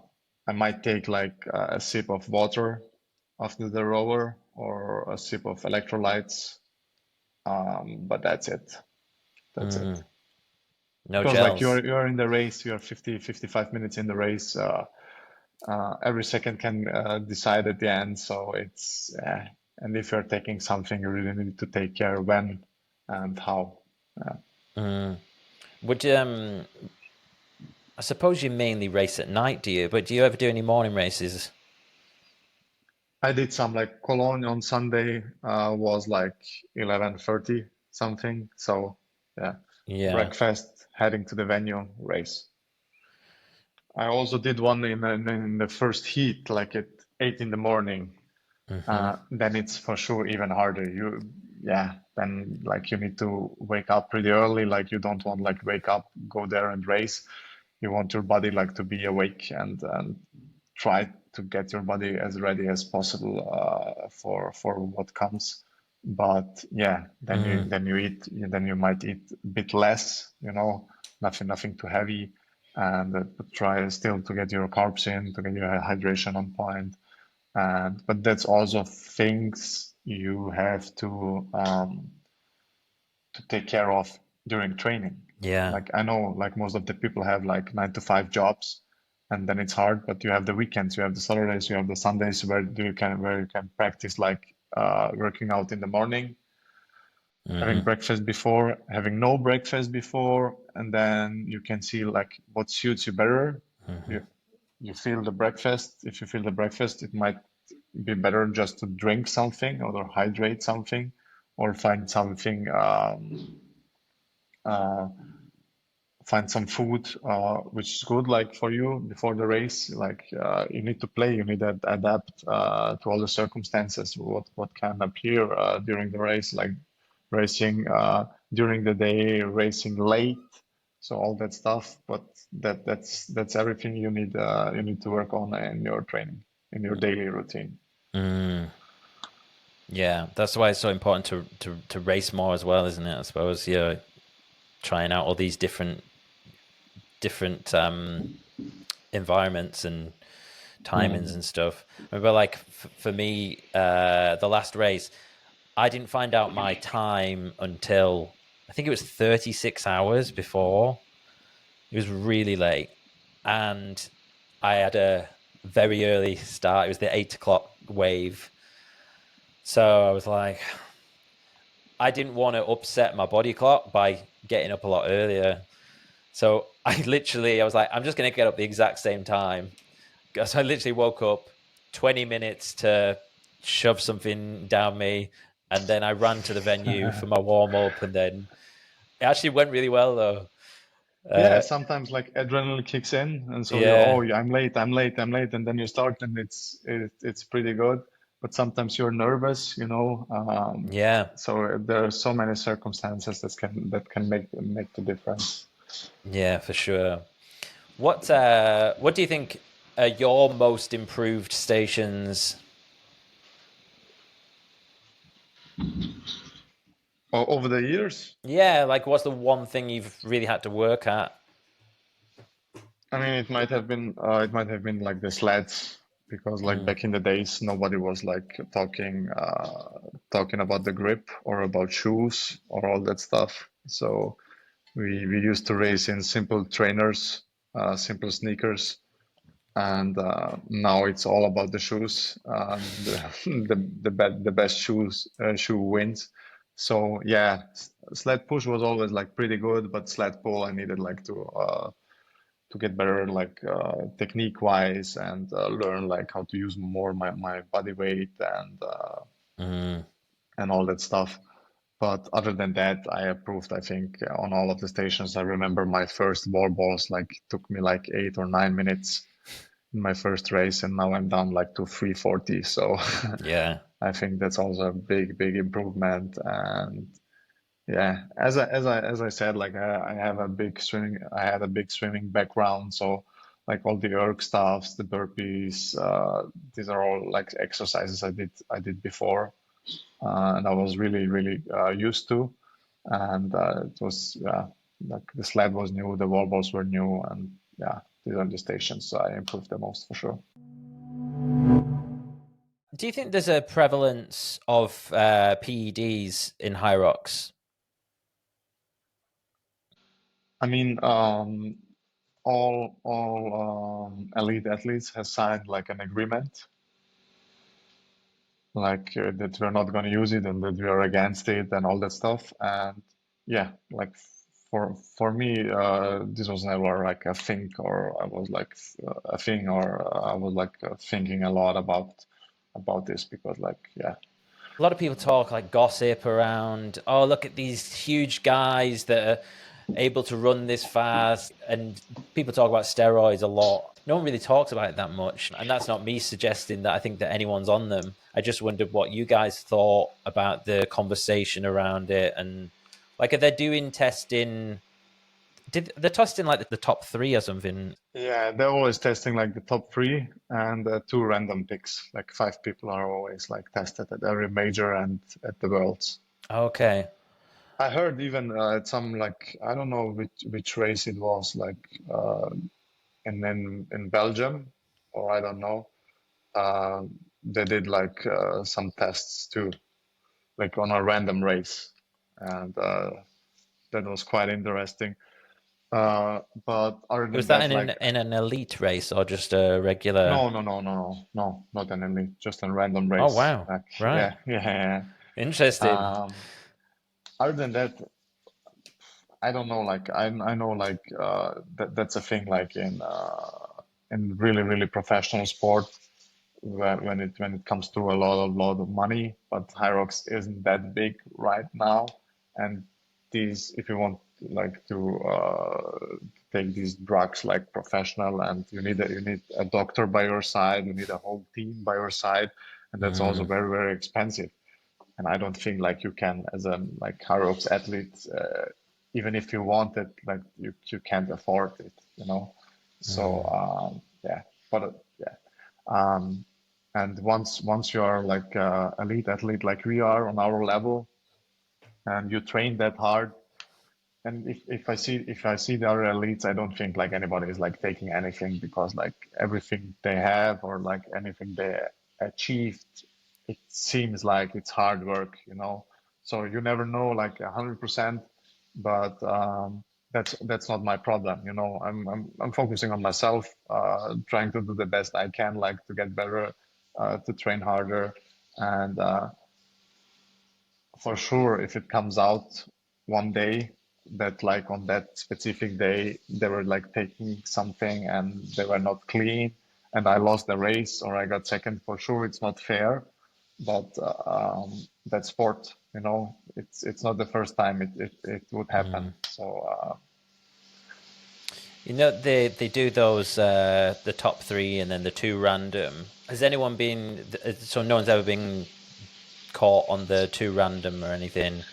I might take like a sip of water after the rower, or a sip of electrolytes, but that's it. That's it. Mm, no Because like gels. you're in the race, you're 55 minutes in the race. Every second can decide at the end. So it's and if you're taking something, you really need to take care when and how. Mm. Would I suppose you mainly race at night, do you? But do you ever do any morning races? I did some, like, Cologne on Sunday was like 11:30 something. So yeah, Yeah. breakfast, heading to the venue, race. I also did one in the first heat, like at 8 in the morning. Hmm. Then it's for sure even harder. Yeah, then like you need to wake up pretty early. Like, you don't want, like, wake up, go there and race. You want your body like to be awake, and try to get your body as ready as possible for what comes. But yeah, Mm. then you might eat a bit less, nothing too heavy, and try still to get your carbs in, to get your hydration on point. And but that's also things you have to take care of. during training. Yeah. Like I know like most of the people have like 9 to 5 jobs, and then it's hard, but you have the weekends, you have the Saturdays, you have the Sundays where you can practice like working out in the morning, having Hmm. breakfast before, having no breakfast before, and then you can see like what suits you better. Hmm. You you feel the breakfast. If you feel the breakfast, it might be better just to drink something or hydrate something, or uh, find some food which is good like for you before the race. Like you need to play, you need to adapt to all the circumstances, what can appear during the race, like racing during the day, racing late, so all that stuff. But that's everything you need to work on in your training, in your daily routine. Mm. Yeah, that's why it's so important to race more as well, isn't it? I suppose you're trying out all these different environments and timings Mm. and stuff. I remember, like for me, the last race, I didn't find out my time until I think it was 36 hours before. It was really late, and I had a very early start. It was the 8 o'clock wave, so I was like, I didn't want to upset my body clock by getting up a lot earlier. So I was like, I'm just going to get up the exact same time. So I literally woke up 20 minutes to shove something down me. And then I ran to the venue for my warm up. And then it actually went really well, though. Yeah, Uh, sometimes like adrenaline kicks in, and so you're, yeah. oh, yeah, I'm late, and then you start, and it's pretty good. But sometimes you're nervous, you know. Yeah. So there are so many circumstances that can make the difference. Yeah, for sure. What do you think are your most improved stations? Over the years, Yeah, like what's the one thing you've really had to work at? I mean, it might have been like the sleds, because like Mm. back in the days, nobody was like talking about the grip or about shoes or all that stuff. So we used to race in simple trainers, simple sneakers, and now it's all about the shoes. The best shoe wins. So yeah, sled push was always like pretty good, but sled pull I needed like to get better, like technique wise, and learn like how to use more my body weight Mm. and all that stuff. But other than that, I improved, I think, on all of the stations. I remember my first wall balls like took me like 8 or 9 minutes in my first race, and now I'm down like to 340. So Yeah. I think that's also a big improvement. And yeah, as I said, like I had a big swimming background, so like all the erg stuffs, the burpees, these are all like exercises I did before, and I was really used to. And it was like the sled was new, the wall balls were new, and yeah, these are the stations I improved the most for sure. Do you think there's a prevalence of PEDs in HYROX? I mean, all elite athletes have signed like an agreement, like that we're not going to use it and that we are against it and all that stuff. And yeah, like for me, this was never like a thing, or I was like a thing, or I was like thinking a lot about this, because like yeah. A lot of people talk like gossip around, oh, look at these huge guys that are able to run this fast. And people talk about steroids a lot. No one really talks about it that much. And that's not me suggesting that I think that anyone's on them. I just wondered what you guys thought about the conversation around it. And like, are they doing testing? Did they're testing like the top three or something? Yeah, they're always testing like the top three and two random picks. Like 5 people are always like tested at every major and at the worlds. Okay. I heard even at some, like I don't know which race it was, like in Belgium, or I don't know. Uh, they did like some tests too, like on a random race, and that was quite interesting. But other than Was that that, like, in an elite race or just a regular? no, not an elite, just a random Oh race. wow. Like, Right. yeah. Interesting. Other than that, I don't know. Like, I know like that's a thing like in really professional sport when it comes to a lot of money, but HYROX isn't that big right now. And these, if you want like to take these drugs like professional, and you need a doctor by your side, you need a whole team by your side, and that's also Mm, very expensive. And I don't think like you can, as a like HYROX athlete, even if you want it, like you can't afford it, you know. So mm, yeah, but yeah. Um, and once you are like elite athlete like we are on our level, and you train that hard, and if I see the other elites, I don't think like anybody is like taking anything, because like everything they have or like anything they achieved, it seems like it's hard work, you know. So you never know like 100%, but that's not my problem, you know. I'm focusing on myself, trying to do the best I can, like to get better, to train harder, and for sure, if it comes out one day that like on that specific day they were like taking something and they were not clean, and I lost the race or I got second, for sure it's not fair. But that's sport, you know. It's not the first time it would happen. mm. So You know they do those the top three and then the two random. Has anyone been so no one's ever been caught on the two random or anything?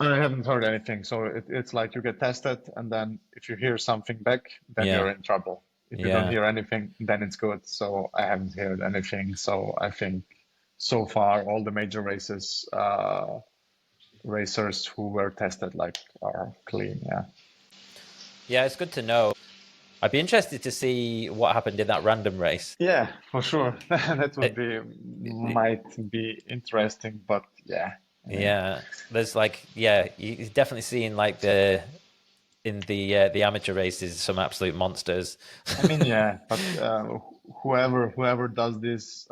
I haven't heard anything. So it's like you get tested, and then if you hear something back, then Yeah, you're in trouble. If you don't yeah. hear anything, then it's good. So I haven't heard anything. So I think so far all the major races, racers who were tested like are clean. Yeah. Yeah, it's good to know. I'd be interested to see what happened in that random race. Yeah, for sure. That would It, be it- might be interesting, but yeah. Yeah. yeah, there's like yeah, you're definitely seeing like the amateur races some absolute monsters. I mean, yeah, but whoever does this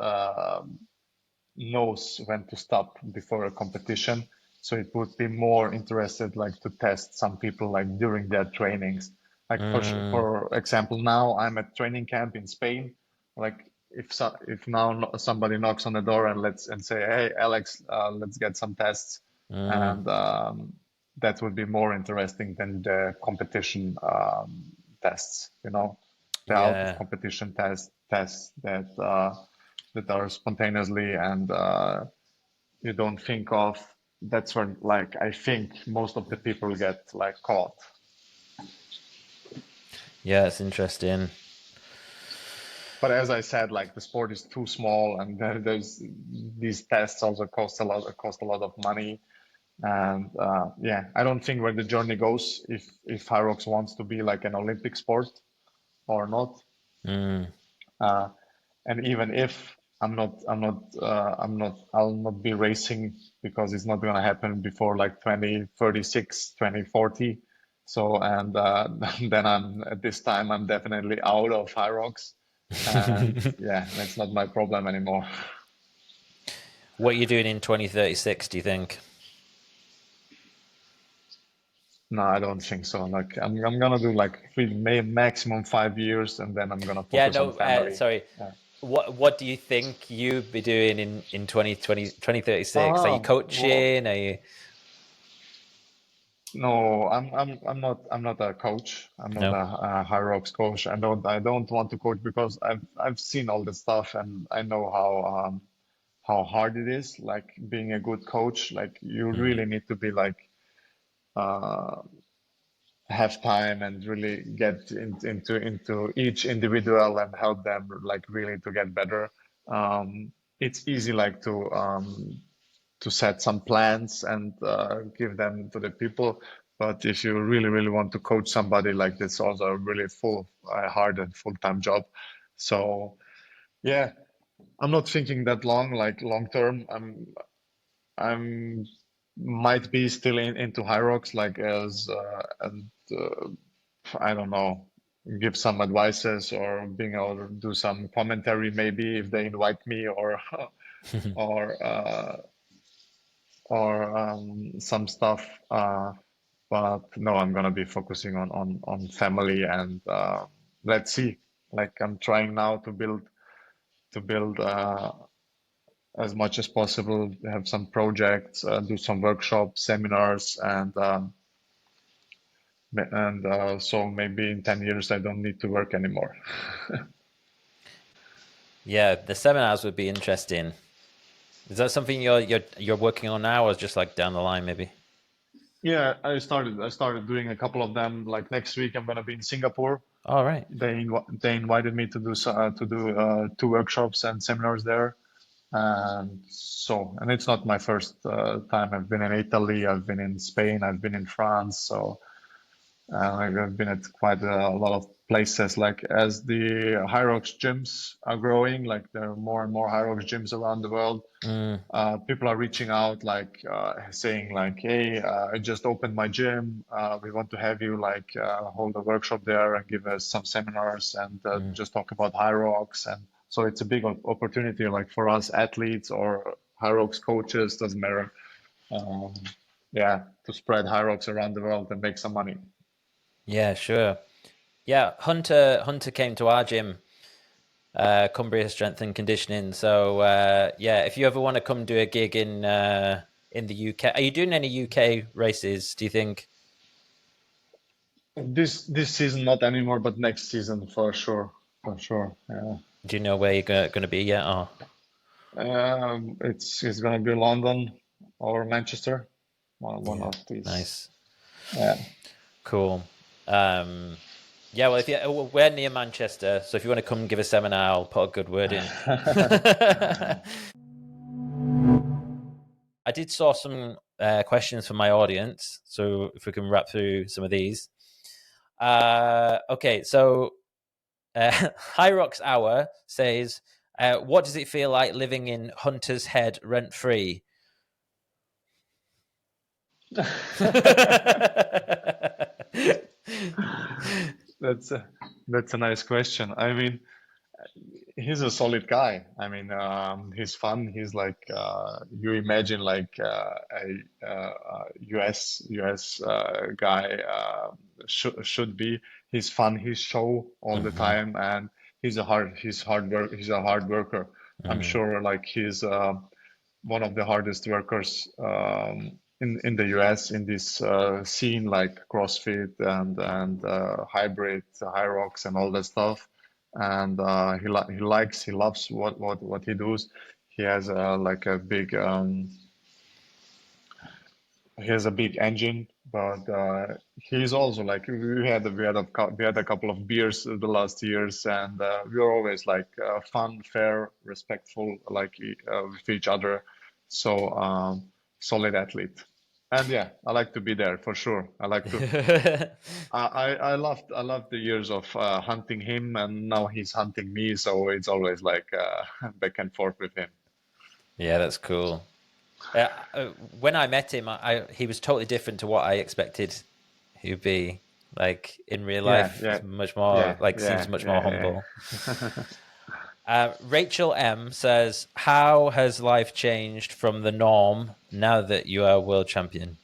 knows when to stop before a competition. So it would be more interested like to test some people like during their trainings. Like Mm, for example, now I'm at training camp in Spain. Like if now somebody knocks on the door and say, hey Alex, let's get some tests, mm, and that would be more interesting than the competition tests. You know, the out of yeah. competition tests that are spontaneously, and you don't think of. That's when like I think most of the people get like caught. Yeah, it's interesting. But as I said, like the sport is too small, and there's these tests also cost a lot of money. And yeah, I don't think where the journey goes, if HYROX wants to be like an Olympic sport or not. Mm, Uh, and even if I'll not be racing, because it's not going to happen before like 2036, 2040. So, and then at this time, I'm definitely out of HYROX. And yeah, that's not my problem anymore. what are you doing in 2036? Do you think? No, I don't think so. Like I'm gonna do like maximum 5 years, and then I'm gonna Yeah, focus on no. family. Sorry. Yeah. What do you think you'd be doing in 2036? Are you Well, coaching? Are you? no, I'm not a coach. I'm not No. a HYROX coach. I don't want to coach, because I've seen all the stuff, and I know how hard it is. Like being a good coach, like you Mm, really need to be like uh, have time and really get into each individual and help them like really to get better. It's easy like to set some plans and give them to the people. But if you really want to coach somebody, like that's also a really hard and full-time job. So yeah, I'm not thinking that long, like long term. I'm might be still into HYROX, like and I don't know, give some advices or being able to do some commentary maybe if they invite me or some stuff. But no, I'm gonna be focusing on family and let's see. Like I'm trying now to build as much as possible, have some projects, do some workshops, seminars, and so maybe in 10 years I don't need to work anymore. Yeah, the seminars would be interesting. Is that something you're working on now, or just like down the line, maybe? Yeah, I started doing a couple of them. Like next week, I'm gonna be in Singapore. All right. They invited me to do two workshops and seminars there. And it's not my first time. I've been in Italy, I've been in Spain, I've been in France. So I've been at quite a lot of places. Like as the HYROX gyms are growing, like there are more and more HYROX gyms around the world. Mm, People are reaching out, like saying, like, "Hey, I just opened my gym. We want to have you like hold a workshop there and give us some seminars and mm. just talk about HYROX." And so it's a big opportunity, like for us athletes or HYROX coaches, doesn't matter. Um, yeah, to spread HYROX around the world and make some money. Yeah, sure. Yeah, Hunter came to our gym, Cumbria Strength and Conditioning. So yeah, if you ever want to come do a gig in the UK, are you doing any UK races? Do you think? This season not anymore, but next season for sure, for sure. Yeah. Do you know where you're going to be yet? Oh, It's gonna be London or Manchester, one yeah, of these. nice, Yeah. cool. Um, yeah, well, if you we're near Manchester, so if you want to come give a seminar, I'll put a good word in. I did saw some questions from my audience, so if we can wrap through some of these. Okay, so Hyrox Hour says, "What does it feel like living in Hunter's Head rent free?" That's a nice question. I mean, he's a solid guy. I mean, he's fun. He's like you imagine like US guy should be. He's fun. He's show all the Hmm. time, and he's a hard worker. I'm Hmm. sure like he's one of the hardest workers in the US in this scene like CrossFit and hybrid HYROX and all that stuff. And he loves what he does. He has like a big he has a big engine, but he's also like we had a couple of beers the last years, and we were always like fun, fair, respectful, like with each other. So solid athlete, and yeah, I like to be there for sure. I like to. I loved the years of hunting him, and now he's hunting me. So it's always like back and forth with him. Yeah, that's cool. Uh, when I met him, he was totally different to what I expected he'd be. Like in real Yeah, life, yeah, he's much more yeah, like seems yeah, much more yeah, humble. yeah. Rachel M says, "How has life changed from the norm now that you are world champion?"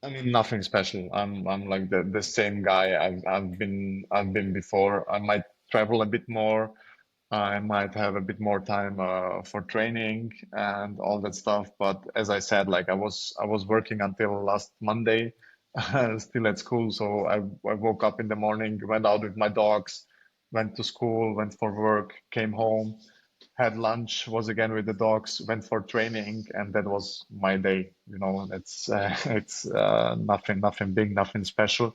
I mean, nothing special. I'm like the same guy I've been before. I might travel a bit more. I might have a bit more time for training and all that stuff. But as I said, like I was working until last Monday, still at school. So I woke up in the morning, went out with my dogs, went to school, went for work, came home, had lunch, was again with the dogs, went for training, and that was my day. It's it's nothing big, nothing special.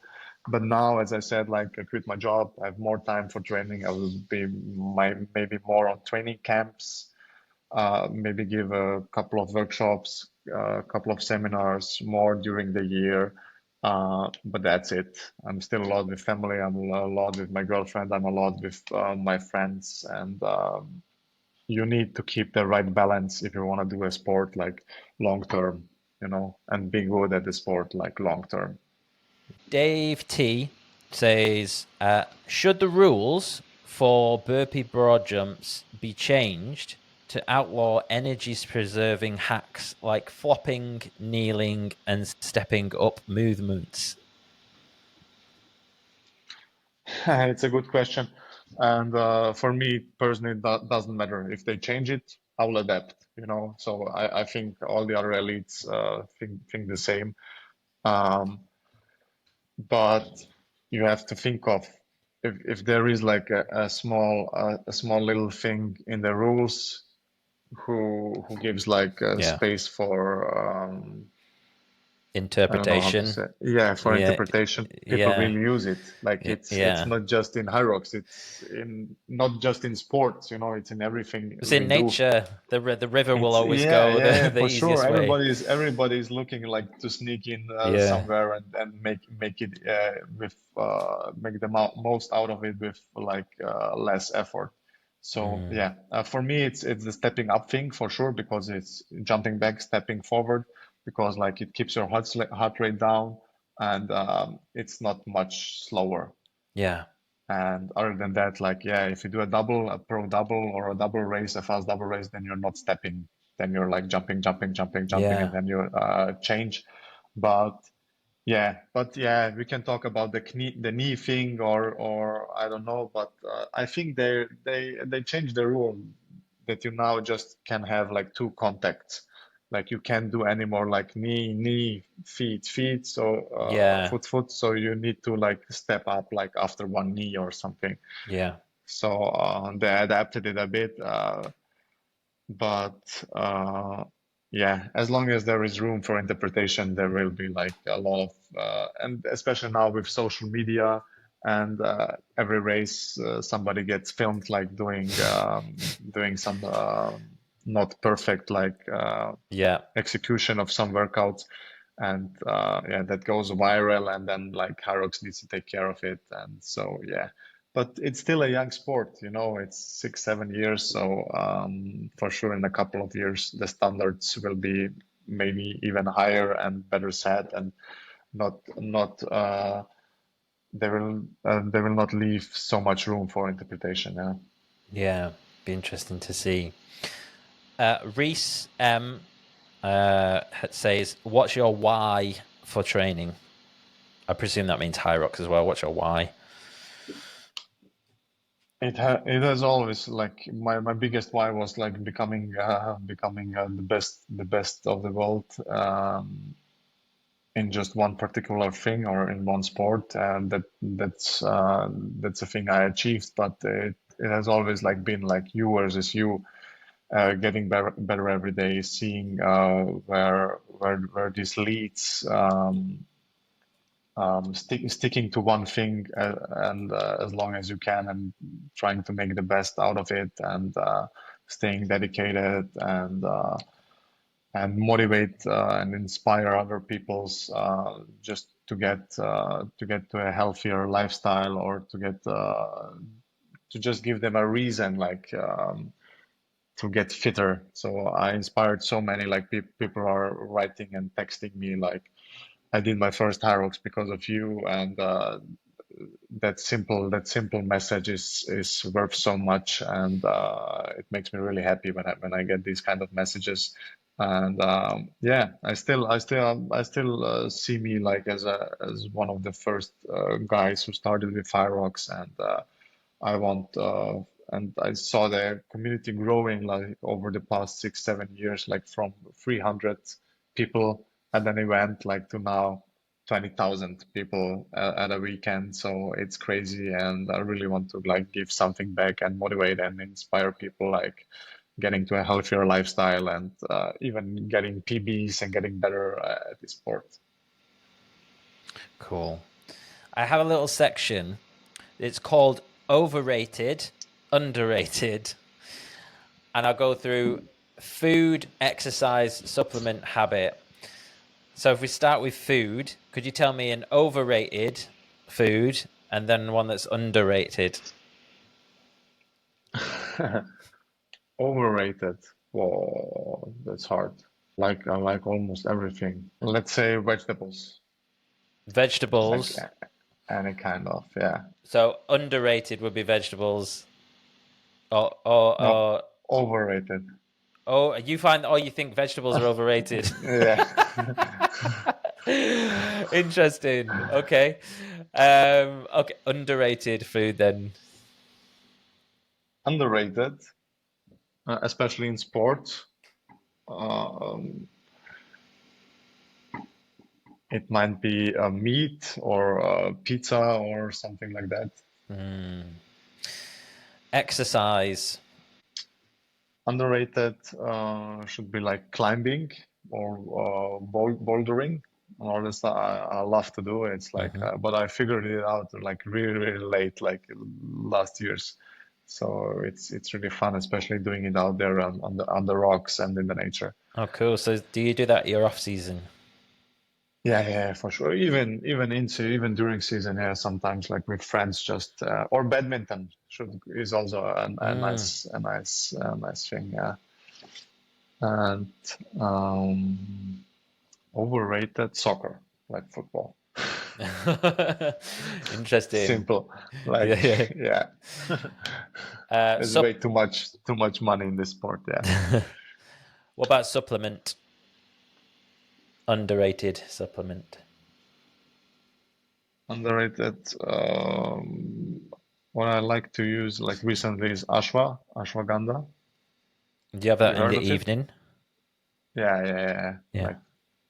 But now, as I said, like I quit my job, I have more time for training. I will be maybe more on training camps, maybe give a couple of workshops, a couple of seminars more during the year. But that's it. I'm still a lot with family. I'm a lot with my girlfriend. I'm a lot with my friends, and you need to keep the right balance if you want to do a sport like long term, and be good at the sport like long term. Dave T says, should the rules for burpee broad jumps be changed to outlaw energy-preserving hacks like flopping, kneeling, and stepping up movements? It's a good question. And for me personally, that doesn't matter. If they change it, I will adapt. So I think all the other elites think the same. Um, but you have to think of if there is like a small little thing in the rules who gives like Yeah. space for I don't know how to Interpretation. say. Yeah, for Yeah. interpretation, people Yeah. will use it. Like it's Yeah. not just in HYROX, it's in not just in sports, it's in everything It's we in do. nature. The river will It's always yeah, go yeah, yeah, the for sure. easiest way. Everybody's looking like to sneak in Yeah. somewhere and make it with make the most out of it with like less effort. So Mm. yeah, for me it's the stepping up thing for sure because it's jumping back, stepping forward because like it keeps your heart rate down and it's not much slower. Yeah. And other than that, like, yeah, if you do a double, a pro double or a double race, a fast double race, then you're not stepping. Then you're like jumping, jumping, jumping, jumping, and Yeah. then you change. But yeah, we can talk about the knee thing or I don't know. But I think they changed the rule that you now just can have like two contacts. Like you can't do any more like knee, feet, so Yeah. foot. So you need to like step up like after one knee or something. Yeah. So they adapted it a bit, but yeah, as long as there is room for interpretation, there will be like a lot of, and especially now with social media and every race, somebody gets filmed like doing some not perfect like Yeah. execution of some workouts, and yeah, that goes viral, and then like HYROX needs to take care of it, and so yeah. But it's still a young sport. It's 6, 7 years. So for sure, in a couple of years, the standards will be maybe even higher and better set, and not they will not leave so much room for interpretation. Yeah. Yeah. Be interesting to see. Reese M says, "What's your why for training?" I presume that means HYROX as well. What's your why? It has always like my biggest why was like becoming the best of the world in just one particular thing or in one sport, and that's a thing I achieved. But it has always like been like you versus you, getting better every day, seeing where this leads. Sticking to one thing, and as long as you can, and trying to make the best out of it, and staying dedicated, and motivate and inspire other people's just to get to a healthier lifestyle, or to just give them a reason like to get fitter. So I inspired so many like people are writing and texting me like I did my first HYROX because of you, and that simple message is worth so much, and it makes me really happy when I get these kind of messages. And yeah, I still see me like as one of the first guys who started with HYROX, and I want and I saw the community growing like over the past 6, 7 years, like from 300 people at an event like to now 20,000 people at a weekend. So it's crazy, and I really want to like give something back and motivate and inspire people like getting to a healthier lifestyle, and even getting PBs and getting better at this sport. Cool. I have a little section. It's called Overrated, Underrated, and I'll go through food, exercise, supplement, habit. So if we start with food, could you tell me an overrated food and then one that's underrated? Overrated. Whoa, that's hard. I like almost everything. Let's say vegetables. Like Vegetables. any kind of, yeah. So underrated would be vegetables. No, Or overrated. oh, you find you think vegetables are overrated. Yeah. Interesting. Okay. Okay, underrated food then. Underrated, especially in sports. Um, it might be a meat or a pizza or something like that. Exercise. Underrated should be like climbing or bouldering. All this I love to do. It's like, but I figured it out like really, really late, like last years. So it's really fun, especially doing it out there on the rocks and in the nature. Oh, cool. So do you do that your off season? Yeah, yeah, for sure. Even during season, yeah, sometimes like with friends, just or badminton should is also a nice thing. Yeah, and um, overrated soccer, like football. Interesting. Simple, Yeah, like yeah. yeah. There's way too much money in this sport. Yeah, What about supplement? Underrated supplement. underrated. What I like to use like recently is ashwagandha. Do you have Have you that in heard the of it? evening? Yeah, yeah, yeah. Yeah. Like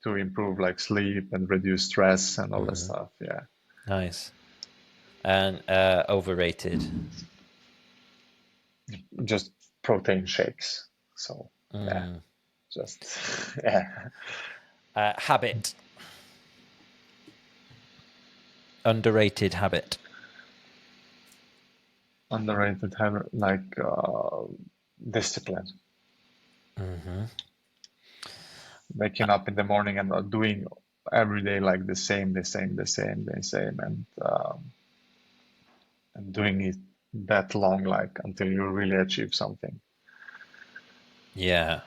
to improve like sleep and reduce stress and all that stuff. Yeah. Nice. And overrated. Just protein shakes. So yeah, just yeah. Habit. Underrated habit. Underrated have like discipline. Waking up in the morning and not doing every day like the same, and doing it that long, like until you really achieve something. Yeah.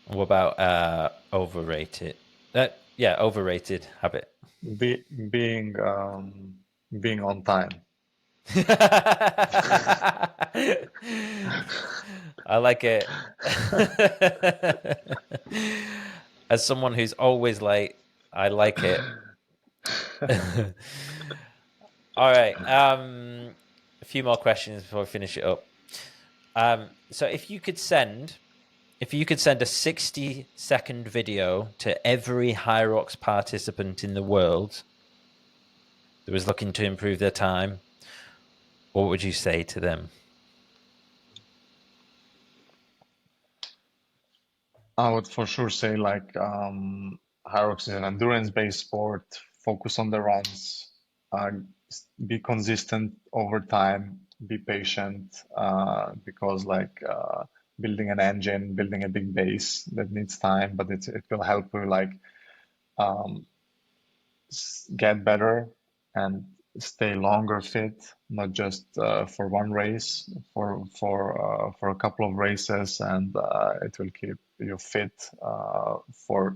What about overrated? Yeah, overrated habit. Be, being being on time. I like it. As someone who's always late, I like it. All right. A few more questions before we finish it up. So if you could send a 60-second video to every HYROX participant in the world that was looking to improve their time, what would you say to them? I would for sure say like HYROX is an endurance-based sport. Focus on the runs. Uh, be consistent over time. Be patient because like building an engine, building a big base that needs time, but it will help you like um, get better and stay longer fit, not just for one race, for a couple of races, and it will keep you fit for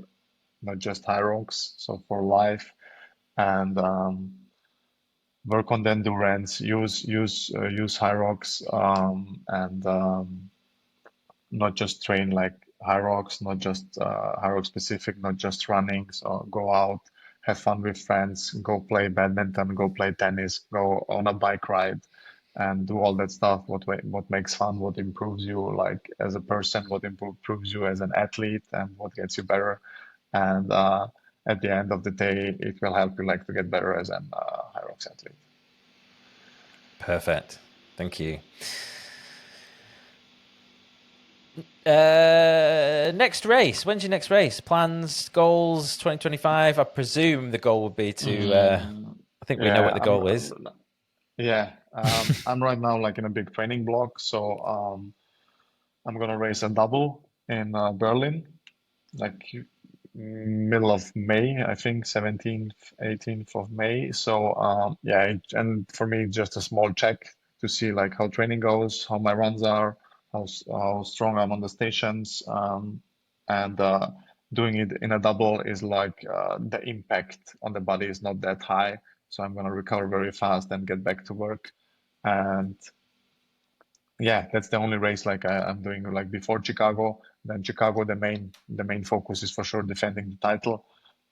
not just HYROX, so for life, and work on the endurance. Use HYROX and not just train like HYROX, not just HYROX specific, not just running. So go out, have fun with friends, go play badminton, go play tennis, go on a bike ride, and do all that stuff. What makes fun, what improves you like as a person, what improves you as an athlete, and what gets you better. And at the end of the day, it will help you like to get better as an HYROX athlete. Perfect. Thank you. Next race. When's your next race? Plans, goals, 2025? I presume the goal would be to. I think we know what Yeah, the goal is. yeah. I'm right now like in a big training block, so I'm gonna race a double in Berlin, like middle of May, I think 17th, 18th of May. So yeah, and for me, just a small check to see like how training goes, how my runs are, how strong I'm on the stations, and doing it in a double is like the impact on the body is not that high, so I'm gonna recover very fast and get back to work. And yeah, that's the only race like I'm doing like before Chicago. Then Chicago, the main focus is for sure defending the title,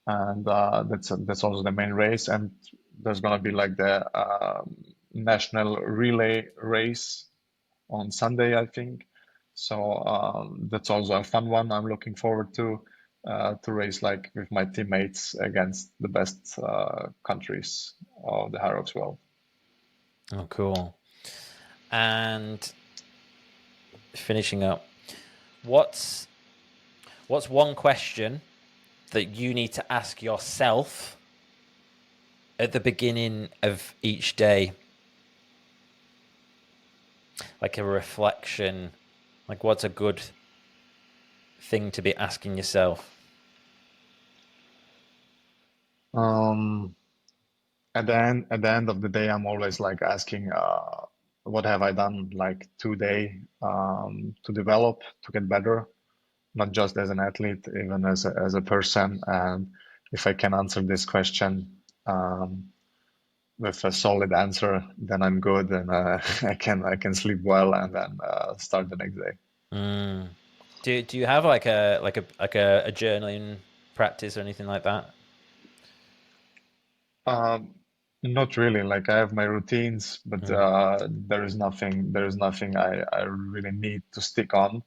and that's also the main race. And there's gonna be like the national relay race on Sunday, I think. So that's also a fun one. I'm looking forward to race like with my teammates against the best countries of the HYROX world. Oh, cool. And finishing up, what's one question that you need to ask yourself at the beginning of each day? Like a reflection, like what's a good thing to be asking yourself? At the end of the day, I'm always like asking, what have I done like today to develop, to get better, not just as an athlete, even as a person. And if I can answer this question with a solid answer, then I'm good, and I can sleep well, and then start the next day. Mm. Do you have like a journaling practice or anything like that? Not really. Like I have my routines, but there is nothing I really need to stick on,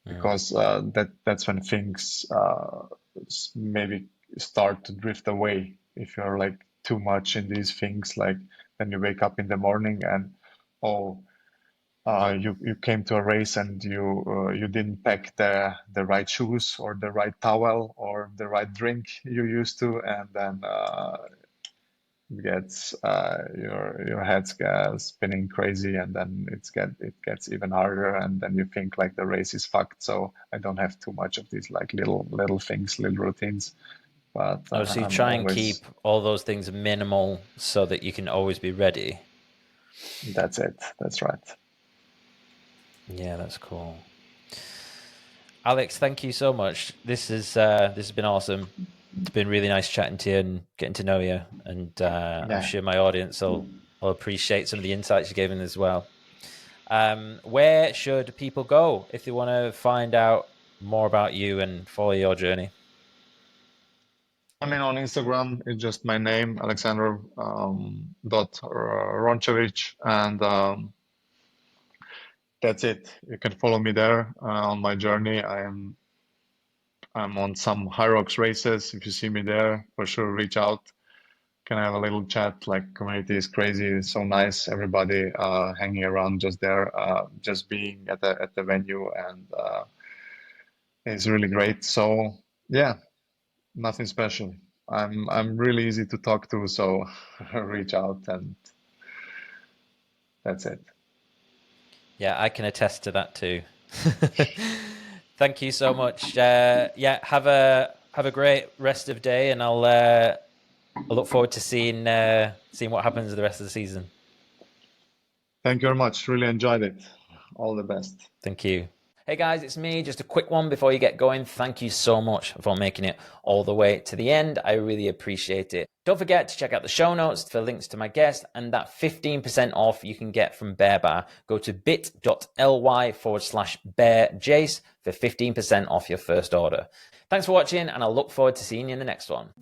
because that's when things maybe start to drift away. If you're like too much in these things, like then you wake up in the morning and oh, you came to a race and you didn't pack the right shoes or the right towel or the right drink you used to, and then gets your head's spinning crazy, and then it gets even harder, and then you think like the race is fucked. So I don't have too much of these like little things, little routines, but Oh, so you I'm try and always keep all those things minimal so that you can always be ready. that's it. That's right. Yeah, that's cool. Alex, thank you so much. This has been awesome. It's been really nice chatting to you and getting to know you, and I'm Yeah. sure my audience will appreciate some of the insights you gave them as well. Where should people go if they want to find out more about you and follow your journey? I mean, on Instagram, it's just my name, Alexander dot Rončević, and that's it. You can follow me there on my journey. I'm on some HYROX races. If you see me there, for sure, reach out. Can have a little chat. Like community is crazy, it's so nice. Everybody hanging around just there, just being at the venue, and it's really great. So yeah, nothing special. I'm really easy to talk to, so reach out, and that's it. Yeah, I can attest to that too. Thank you so much. Yeah, have a great rest of day, and I'll look forward to seeing what happens the rest of the season. Thank you very much. Really enjoyed it. All the best. Thank you. Hey guys, it's me. Just a quick one before you get going. Thank you so much for making it all the way to the end. I really appreciate it. Don't forget to check out the show notes for links to my guest and that 15% off you can get from Bear Bar. Go to bit.ly/bearjace for 15% off your first order. Thanks for watching, and I'll look forward to seeing you in the next one.